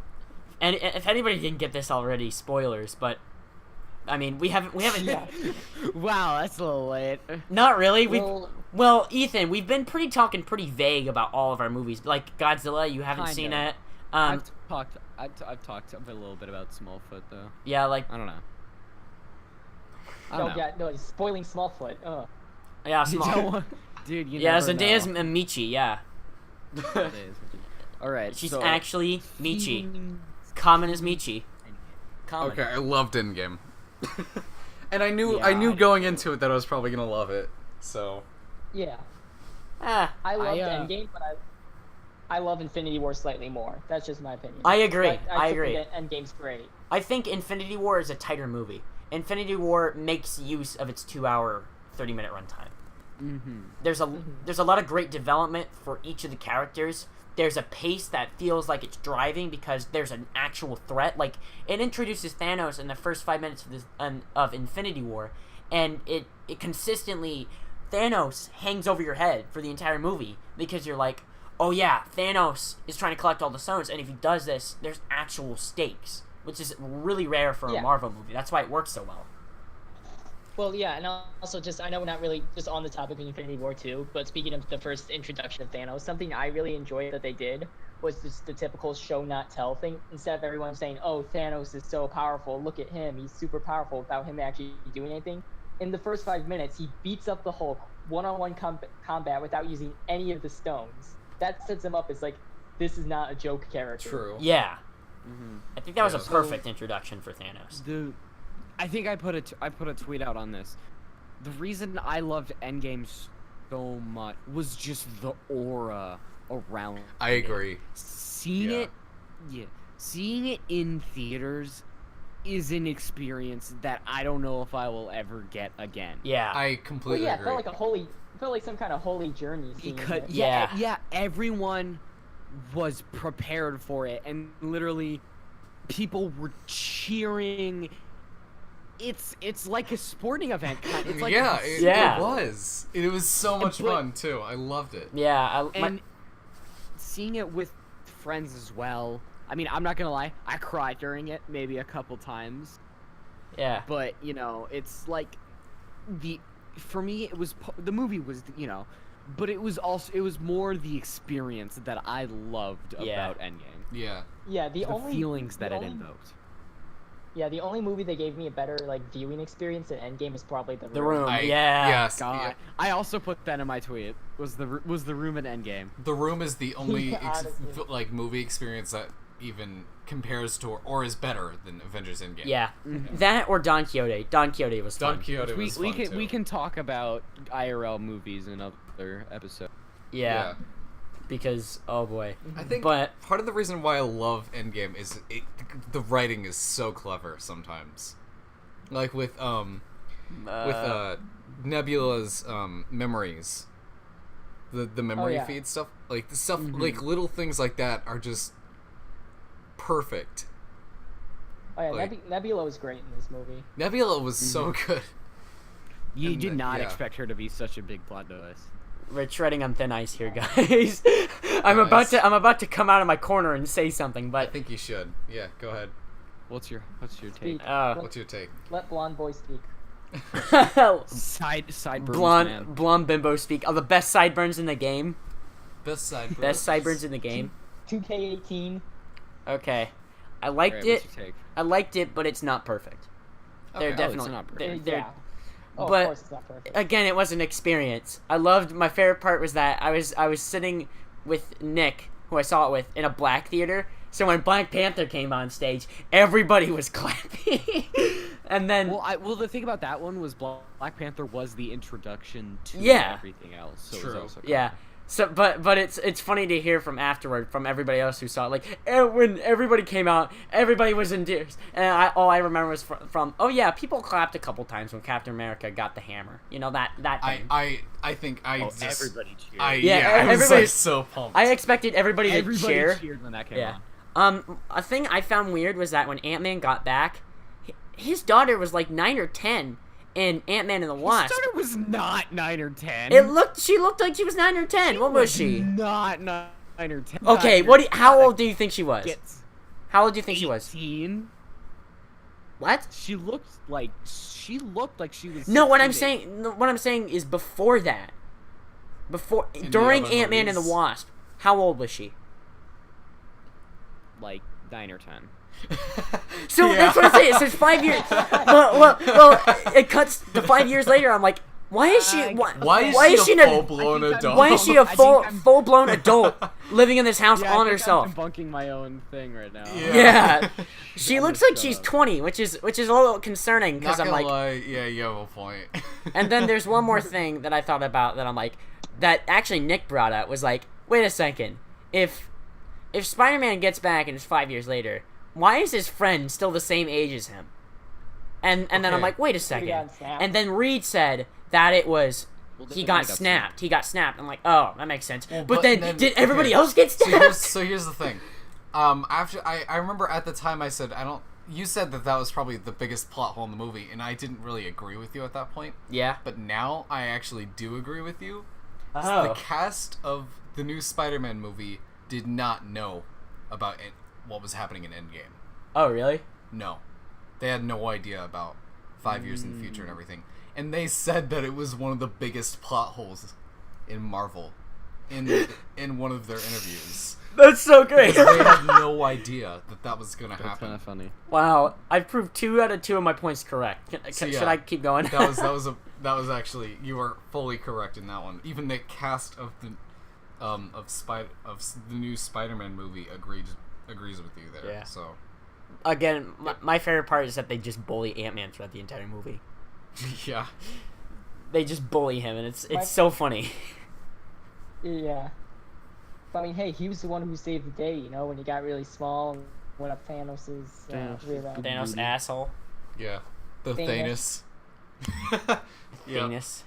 and if anybody didn't get this already, spoilers. But I mean, we haven't. Yeah. Wow, that's a little late. Not really. Well, Ethan, we've been talking pretty vague about all of our movies. Like Godzilla, you haven't seen Kinda. it. I've talked a little bit about Smallfoot though. Yeah, like I don't know. I no, don't know. yeah, no, he's spoiling Smallfoot. yeah, You small. don't want- Dude, you Yeah, never Zendaya's know. Michi. Yeah, All right. she's so, actually Michi. Common as Michi. Common. Okay, I loved Endgame. And I knew Yeah, I knew I going into it that I was probably gonna love it. So Yeah, Ah, I loved uh, Endgame, but I love Infinity War slightly more. That's just my opinion. I agree. But I still agree. think that Endgame's great. I think Infinity War is a tighter movie. Infinity War makes use of its 2-hour, 30-minute runtime. Mm-hmm. There's a lot of great development for each of the characters. There's a pace that feels like it's driving because there's an actual threat. Like, it introduces Thanos in the first 5 minutes of Infinity War, and it consistently, Thanos hangs over your head for the entire movie because you're like, oh yeah, Thanos is trying to collect all the stones, and if he does this, there's actual stakes, which is really rare for a Yeah. Marvel movie. That's why it works so well. Well, yeah, and also just, I know we're not really just on the topic of Infinity War 2, but speaking of the first introduction of Thanos, something I really enjoyed that they did was just the typical show not tell thing. Instead of everyone saying, oh, Thanos is so powerful, look at him, he's super powerful, without him actually doing anything. In the first 5 minutes, he beats up the Hulk one-on-one combat without using any of the stones. That sets him up as like, this is not a joke character. true. Yeah. Mm-hmm. I think that was Yeah. a perfect introduction for Thanos. I think I put a tweet out on this. The reason I loved Endgame so much was just the aura around. I agree. Seeing it in theaters is an experience that I don't know if I will ever get again. Yeah. I Well, completely yeah, it agree. felt like some kind of holy journey. seeing Because it. Yeah. everyone was prepared for it, and literally, people were cheering. It's like a sporting event. It's like yeah, a- Yeah. it was. It was so much But- fun too. I loved it. Yeah. and seeing it with friends as well. I mean, I'm not gonna lie, I cried during it maybe a couple times, yeah. but it's like for me it was the movie was but it was more the experience that I loved Yeah. about Endgame. Yeah. Yeah, The feelings that it invoked. Yeah, the only movie that gave me a better viewing experience than Endgame is probably The Room. The Room. I, yeah. Yes. God, yeah. I also put that in my tweet. Was the room in Endgame? The Room is the only Yeah, honestly. movie experience that even compares to or is better than Avengers Endgame. Yeah. That or Don Quixote. Don Quixote was fun. Don Quixote was we fun can too. we can talk about IRL movies in other episodes. Yeah. Because oh boy. I think But- part of the reason why I love Endgame is the writing is so clever sometimes. Like with Nebula's memories. The memory yeah. feed stuff. Like the stuff like little things like that are just perfect. Oh yeah, Like- Nebula was great in this movie. Nebula was so good. You And did the- not yeah. expect her to be such a big plot device. We're treading on thin ice here, guys. I'm about to come out of my corner and say something, I but think you should. Yeah, go ahead. What's your take? Speak. What's your take? Let blonde boy speak. Sideburns, man. blonde bimbo speak. Oh, the best sideburns in the game. Best sideburns. Best sideburns in the game. 2K18. Okay, I liked Alright, it. what's your take? I liked it, but it's not perfect. They're Okay. definitely not perfect. they're- Yeah. Oh, but of course it's not perfect. again, it was an experience. I loved. My favorite part was that I was sitting with Nick, who I saw it with, in a black theater. So when Black Panther came on stage, everybody was clapping. And then Well, the thing about that one was Black Panther was the introduction to Yeah. everything else. So True. It was also yeah. So, but it's funny to hear from afterward from everybody else who saw it. Like when everybody came out, everybody was in tears, and all I remember was from oh yeah, people clapped a couple times when Captain America got the hammer. You know that thing. I think I just everybody cheered. I Yeah, yeah, I was everybody- like so pumped. I expected everybody to Everybody cheer. cheered when that came Yeah. on. A thing I found weird was that when Ant-Man got back, his daughter was like 9 or 10 in Ant-Man and the His Wasp. daughter was not 9 or 10. She looked like she was 9 or 10. What was she? Not 9 or 10. Okay, how old do you think she was? How old do you think she was? 18. What? She looked like she was. No, what I'm 16. saying is before that. the During other Ant-Man and the movies? Wasp, how old was she? Like 9 or 10. So Yeah. that's what I'm saying. So it's 5 years. Well, it cuts to 5 years later. I'm like, why is she? Why is she in a full-blown I think I'm- adult? Why is she a I think I'm- full-blown adult living in this house Yeah, on I think herself? I'm debunking my own thing right now. Yeah. Yeah, she I'm looks gonna like shut she's up. 20, which is a little concerning Not because I'm gonna like. lie, yeah, you have a point. And then there's one more thing that I thought about that I'm like, that actually Nick brought up was like, wait a second, if Spider-Man gets back and it's 5 years later, why is his friend still the same age as him? And then I'm Okay. like, wait a He second. got snapped. And then Reid said that it was Well, he then got he got snapped. He got snapped. I'm like, oh, that makes sense. Well, but then did everybody okay. else get So snapped? here's the thing. After I remember at the time I said you said that was probably the biggest plot hole in the movie, and I didn't really agree with you at that point. Yeah. But now I actually do agree with you. The Oh. cast of the new Spider-Man movie did not know about what was happening in Endgame. Oh, really? No. They had no idea about 5 years in the future and everything. And they said that it was one of the biggest plot holes in Marvel in one of their interviews. That's so great. They had no idea that was going to That's kind happen. of funny. Wow, I proved 2 out of 2 of my points correct. So, yeah. Should I keep going? That was actually, you were fully correct in that one. Even the cast of the the new Spider-Man movie agrees with you there. Yeah. So Again, my favorite part is that they just bully Ant-Man throughout the entire movie. yeah. They just bully him, and it's My- so funny. Yeah. But I mean, hey, he was the one who saved the day, you know, when he got really small and went up Thanos' rear end. Thanos asshole. Yeah. The Thanos. Thanos. Yeah. Thanos.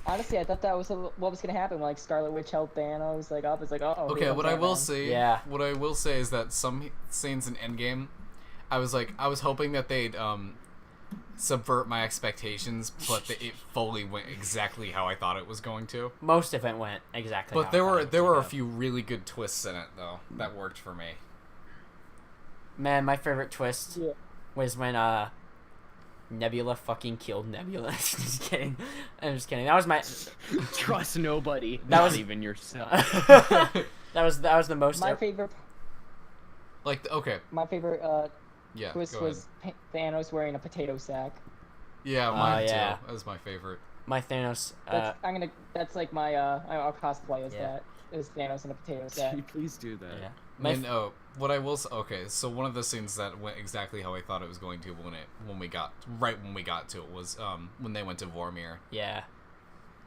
Honestly, I thought that was what was gonna happen. Like Scarlet Witch held Thanos like up. It's like, oh. Okay, what I will say, Yeah. what I will say is that some scenes in Endgame, I was hoping that they'd subvert my expectations, but it fully went exactly how I thought it was going to. Most of it went exactly. But how there I thought were it there was were a gonna few really good twists in it though that worked for me. go. Man, my favorite twist Yeah. was when Nebula fucking killed Nebula. Just kidding. I'm just kidding. That was my. Trust nobody. That Not was- even yourself. that was the most. My favorite Yeah, twist go ahead. was Thanos wearing a potato sack. Yeah, mine yeah. too. That was my favorite. My Thanos. That's like my I'll cosplay as Yeah. that. Is Thanos in a potato sack. Please do that. Yeah. My And what I will say, okay, so one of the scenes that went exactly how I thought it was going to when we got to it was when they went to Vormir. Yeah.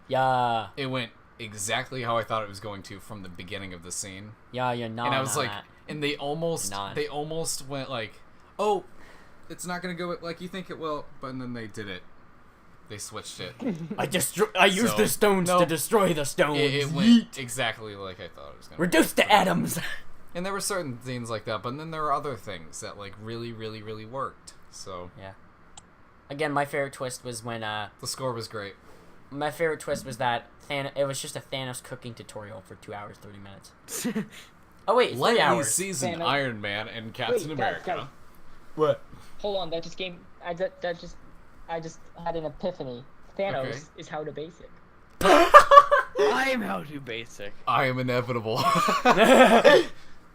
Yeah. It went exactly how I thought it was going to from the beginning of the scene. Yeah, you're not. And I was on like, that. and they almost Not. went like, oh, it's not gonna go like you think it will, but then they did it. They switched it. I used So, the stones no. to destroy the stones. It went exactly like I thought it was gonna. Reduced to atoms. And there were certain scenes like that, but then there were other things that like really, really, really worked. So Yeah. Again, my favorite twist was when the score was great. my favorite twist was that it was just a Thanos cooking tutorial for 2 hours 30 minutes. Oh wait, 3 Lightly hours. seasoned Thanos. Iron Man and Captain Wait, America. guys. What? Hold on, that just came. I just had an epiphany. Thanos Okay. is how to basic. I'm how to basic. I am inevitable. I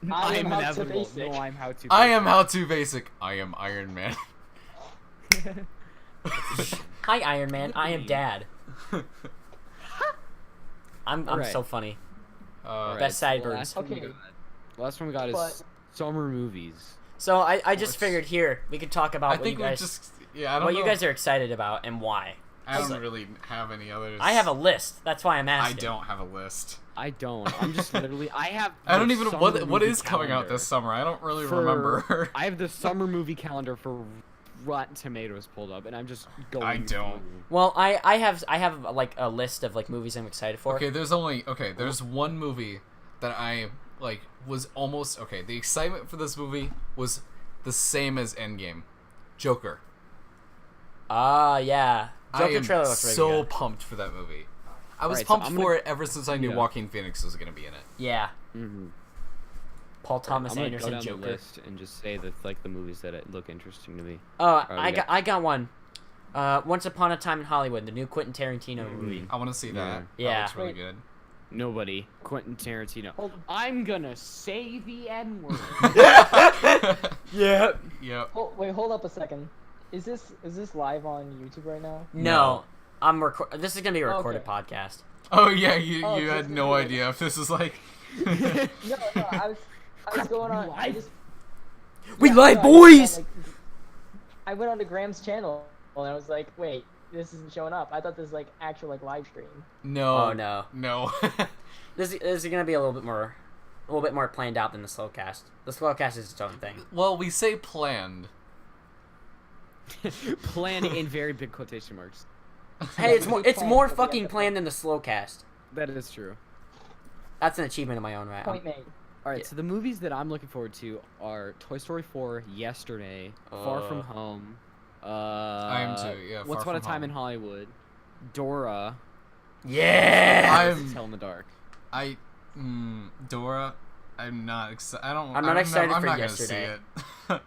am I'm how to inevitable. basic. No, I'm how to. I am how to basic. I am Iron Man. Hi, Iron Man. I am Dad. I'm Alright. so funny. Uh, Best sideburns. Last one we Okay. got- last one we got is But- summer movies. So I just Which- figured here we could talk about I what think you we guys just. Yeah, I don't what know. you guys are excited about and why. I don't really have any others. I have a list. That's why I'm I asking. don't have a list. I don't. I'm just literally. I have. I don't the even. summer What movie is coming out calendar this summer? I don't really for- remember. I have the summer movie calendar for Rotten Tomatoes pulled up, and I'm just going. I don't. through. Well, I have like a list of like movies I'm excited for. Okay, there's one movie that I like was almost okay. The excitement for this movie was the same as Endgame, Joker. Yeah. Joker I am trailer looks really so good. pumped for that movie. I was Alright, so pumped I'm for gonna- it ever since I knew Yeah. Joaquin Phoenix was gonna be in it. Yeah. Mm-hmm. Paul Thomas I'm gonna Anderson go down Joker. the list and just say that like the movies that look interesting to me. I got one. Once Upon a Time in Hollywood, the new Quentin Tarantino movie. I want to see that. Yeah. That looks really Wait. good. Nobody. Quentin Tarantino. Hold- I'm gonna say the N word. Yeah. Yep. Oh, wait, hold up a second. Is this live on YouTube right now? No, this is gonna be a recorded Okay. podcast. Oh yeah, you Oh, you so had it's no gonna be idea if this is like. No, I was going on. I just. We yeah, live, no, I went boys! on, like, I went on to Graham's channel and I was like, wait, this isn't showing up. I thought this was like actual like live stream. No. Oh no, No. this is gonna be a little bit more planned out than the Slowcast. The Slowcast is its own thing. Well, we say planned. Plan in very big quotation marks. Hey, it's more planned for the fucking episode. planned than the Slowcast. That is true. That's an achievement of my own right. Point made. All right, Yeah. so the movies that I'm looking forward to are Toy Story 4, Yesterday, Far From Home. I am too, yeah, Once Far Upon a From Time in Home. Hollywood, Dora. Yeah. Tell in the Dark. Dora. I'm not excited. I'm not excited I'm for not Yesterday. Gonna see it.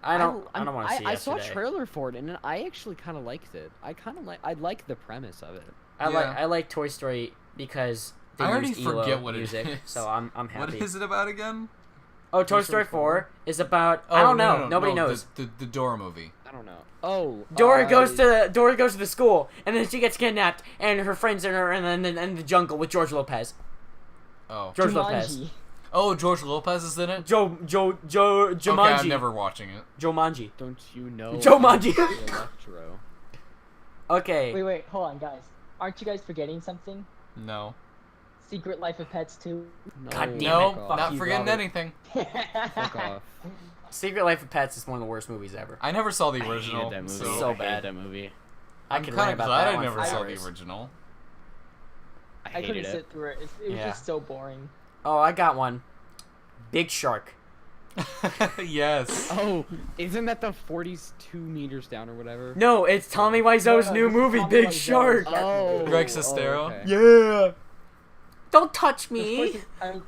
I don't want to see I saw a Yesterday. trailer for it and I actually kind of liked it. I like the premise of it. I like Toy Story because they I already used forget ELO what it music, is. so I'm happy. What is it about again? Oh, Toy Story 4 is about I don't know. Nobody knows. The Dora movie. I don't know. Oh, Dora goes to the school, and then she gets kidnapped, and her friends in her, and then in the jungle with George Lopez. Oh. George Lopez. Jumanji. Oh, George Lopez is in it. Jumanji. Okay, I'm never watching it. Jumanji. Don't you know? Jumanji. Electro. Okay. Wait, hold on, guys. Aren't you guys forgetting something? No. Secret Life of Pets 2. No, God damn No, it. fuck not you, forgetting Robert. anything. Fuck off. Secret Life of Pets is one of the worst movies ever. I never saw the I original. hated that movie. So So I hated bad. that movie. I I'm could kind rant of about glad that I one never for saw hours. the original. I I hated couldn't it. sit through it. It was Yeah. just so boring. Oh, I got one. Big Shark. Yes. Oh, isn't that the 42 meters down or whatever? No, it's Tommy Wiseau's No, new this is movie, Tommy Big Wiseau's Shark. second Oh, movie. Greg Sestero? okay. Yeah. Don't touch Of me. course I mean,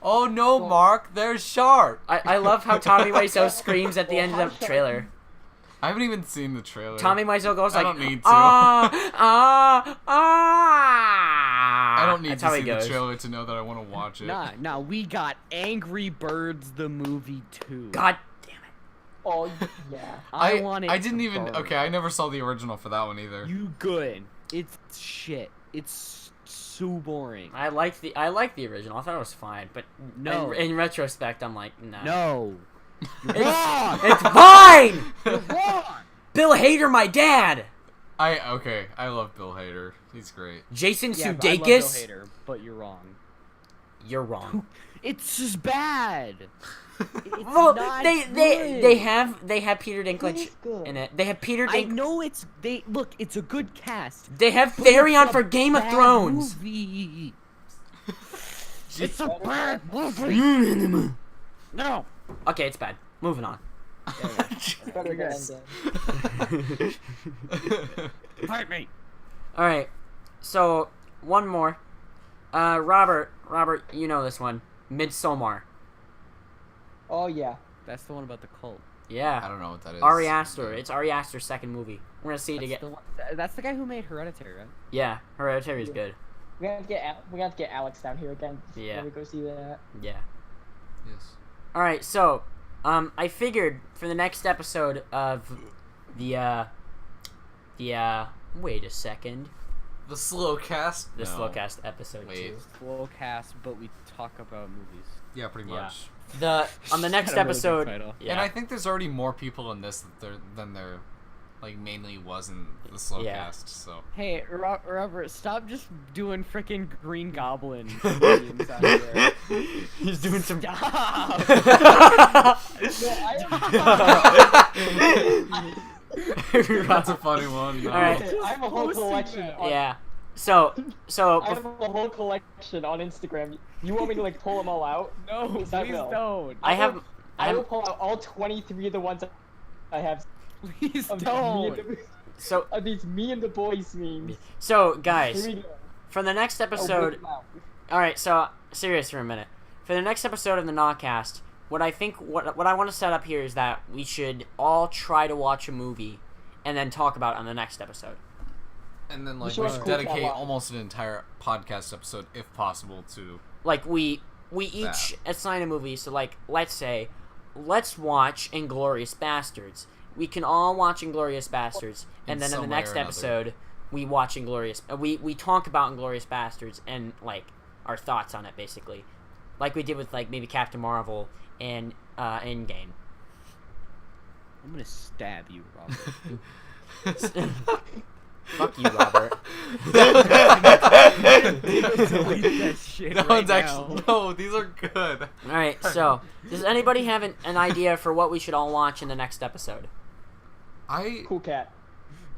Oh no, Mark, there's shark. I love how Tommy Wiseau screams at the end of the trailer. I haven't even seen the trailer. Tommy Wiseau goes I like, don't need to. I don't need That's to how see he the goes. trailer to know that I want to watch it. Nah, we got Angry Birds the movie too. God damn it. oh, yeah. I want it. I didn't to even. burn. Okay, I never saw the original for that one either. You good? It's shit. It's so boring. I like the original. I thought it was fine, but No. in retrospect, I'm like, nah. No. You're It's, wrong. it's fine. You're wrong. Bill Hader, my dad. I love Bill Hader. He's great. Jason Yeah, but I love Bill Sudeikis. Hader, but you're wrong. You're wrong. It's just bad. It's Well, not they good. have Peter Dinklage It's good. in it. They have Peter I Dinklage. know it's a good cast. They have but it's Therion a for Game of bad Thrones. Movie. It's a bad movie. No. Okay, it's bad. Moving on. Better than Endgame. Fight me. All right. So one more. Robert, you know this one. Midsommar. Oh, yeah. That's the one about the cult. Yeah. I don't know what that is. Ari Aster. It's Ari Aster's second movie. We're gonna see it again. That's the guy who made Hereditary, right? Yeah, Hereditary is good. We have to get Alex down here again. Yeah. When we go see that. Yeah. Yes. All right, so I figured for the next episode of the wait a second. The Slowcast. The No. Slowcast episode Wait. 2. Slowcast, but we talk about movies. Yeah, pretty Yeah. much. On the next Got a really good episode. title. Yeah. And I think there's already more people in this than there, like, mainly was in the Slowcast. Yeah. So. Hey, Robert, stop just doing frickin' Green Goblin memes out there. He's doing some. Stop! That's a funny one. No. All right. I have a whole collection. Yeah. So I have a whole collection on Instagram. You want me to like pull them all out? No, Please please don't. I will pull out all 23 of the ones I have. Please Of don't. so of these me and the boys memes. so guys, Here we go. for the next I'll whip episode. them out. All right, so serious for a minute. For the next episode of the Gnawcast, what I want to set up here is that we should all try to watch a movie, and then talk about it on the next episode. And then, We like, should we watch should Cool dedicate Cat. almost an entire podcast episode, if possible, to. Like we each assign a movie. So like, let's watch Inglourious Bastards. We can all watch Inglourious Bastards, and then in the some way next or another. episode, we watch Inglourious. We talk about Inglourious Bastards and like our thoughts on it, basically, like we did with like maybe Captain Marvel and Endgame. I'm gonna stab you, Robert. Fuck you, Robert. That shit No right one's now. actually. No, these are good. All right, so does anybody have an idea for what we should all watch in the next episode? Cool cat.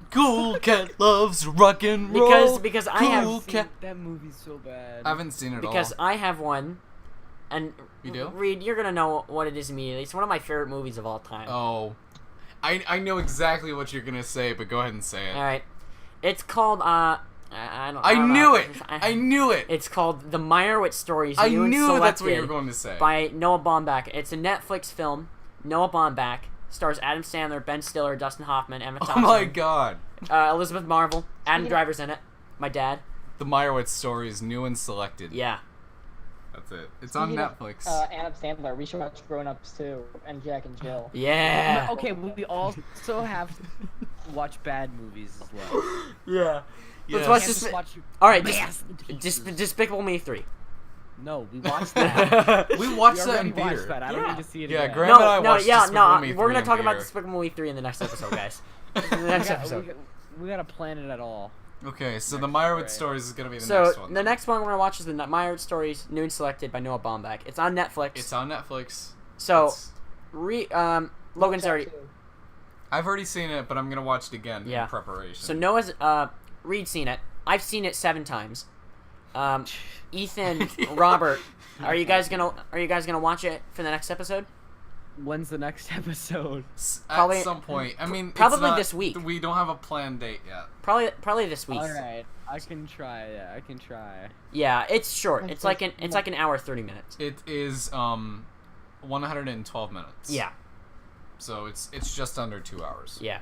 Cool Cat loves rock and roll. Because I Cool have Cat. That movie's so bad. I haven't seen it because all. I have one, and You do? Reid, you're gonna know what it is immediately. It's one of my favorite movies of all time. Oh. I know exactly what you're gonna say, but go ahead and say it. All right, it's called I don't knew know. it! I knew it! It's called The Meyerowitz Stories. I New and knew that's what you Selected were going to say. by Noah Baumbach. It's a Netflix film. Noah Baumbach stars Adam Sandler, Ben Stiller, Dustin Hoffman, Emma Oh Thompson, my god. Elizabeth Marvel, Adam Driver's in it. My dad. The Meyerowitz Stories, new and selected. Yeah. That's it. It's on Speaking of, Netflix. Adam Sandler. We should watch Grown Ups too, and Jack and Jill. Yeah. Okay, we also have to watch bad movies as well. Yeah. Yeah. Let's watch Can't this. just watch All right, Despicable Me 3. No, we watched that. We watched We that already in watched theater. that. I don't Yeah. need to see it Yeah, again. Graham and I No, watched yeah, Despicable no. Me We're 3 gonna in talk about theater. Despicable Me 3 in the next episode, guys. In the next episode. We gotta plan it at all. Okay, so the Meyerowitz Right. Stories is gonna be the So next one. the next one we're gonna watch is the Meyerowitz Stories, new and selected by Noah Baumbach. It's on Netflix. It's on Netflix. So, It's- Logan's already. Too. I've already seen it, but I'm gonna watch it again Yeah. in preparation. So Noah's Reid's seen it. I've seen it 7 times. Ethan, Robert, are you guys gonna watch it for the next episode? When's the next episode? At probably- some point. I mean, it's probably not- this week. We don't have a planned date yet. Probably this week. All right, I can try. Yeah, I can try. Yeah, it's short. It's like an hour 30 minutes. It is 112 minutes. Yeah, So it's just under 2 hours. yeah.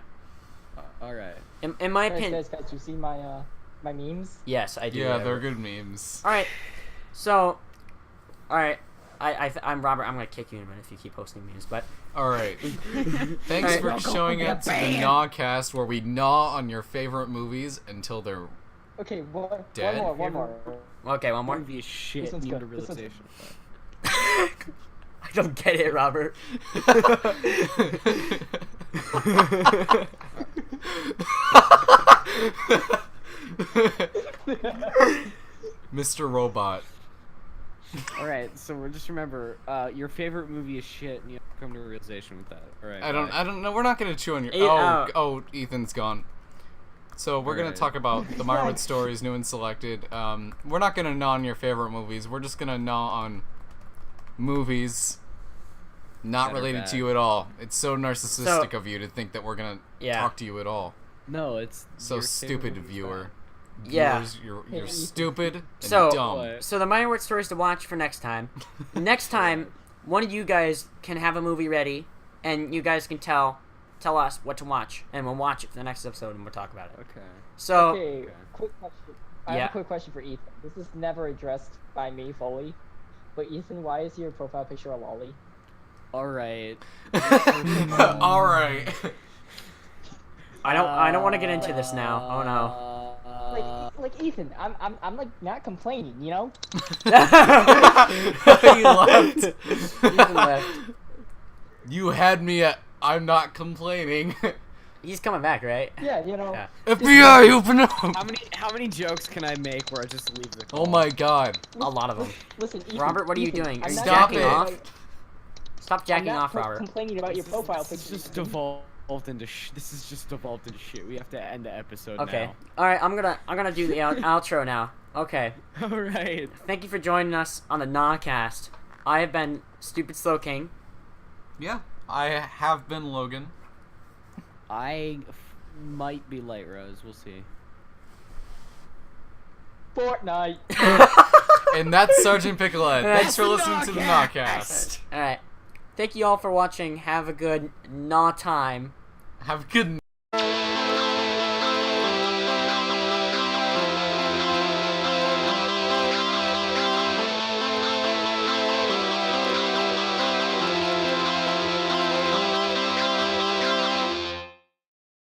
All right. In my opinion, Guys, you see my my memes? yes, I do. Yeah, they're good memes. All right, so, all right, I'm Robert. I'm gonna kick you in a minute if you keep posting memes, but All right. Thanks Alright. for Welcome showing to up to the the band. Gnawcast, where we gnaw on your favorite movies until they're Okay, Dead? one more. okay, one more. Movie is shit. This one's Need a good. This one's realization. I don't get it, Robert. Mr. Robot. All right, so just remember, your favorite movie is shit, and you have to come to a realization with that. All right. I don't know. We're not gonna chew on your. Yeah. Oh, Ethan's gone. So we're gonna Alright. talk about the Meyerowitz Stories, new and selected. We're not gonna gnaw on your favorite movies. We're just gonna gnaw on movies not That are related bad. to you at all. It's so narcissistic of you to think that we're gonna Yeah. talk to you at all. No, it's So your favorite stupid, movie's viewer. Yeah. Viewers, you're Hey, stupid and So- dumb. What? So the Meyerowitz Stories to watch for next time. Next time, one of you guys can have a movie ready, and you guys can tell us what to watch, and we'll watch it for the next episode, and we'll talk about it. Okay. So, Okay, quick question. I have Yeah. a quick question for Ethan. This is never addressed by me fully, but Ethan, why is your profile picture a lolly? All right. All right. I don't want to get into this now. Oh no. Like Ethan, I'm like not complaining, you know? He left. Ethan left. You had me at. I'm not complaining. He's coming back, right? Yeah, you know. Yeah. FBI, open up! How many jokes can I make where I just leave the call? Oh my god. A lot of them. Listen, Ethan, Robert, what are you Ethan, doing? I'm Are you not jacking it. off? Stop I'm jacking not off, Robert. complaining about your profile This picture. is just devolved into this is just devolved into shit. We have to end the episode Okay. now. All right. I'm gonna do the outro now. Okay. All right. Thank you for joining us on the Gnawcast. I have been Stupid Slowking. Yeah, I have been Logan. I might be Literose. We'll see. Fortnite. And that's Sgt Picklehead. Thanks for the listening to the Gnawcast. All right. Thank you all for watching. Have a good Gnaw time. Have a good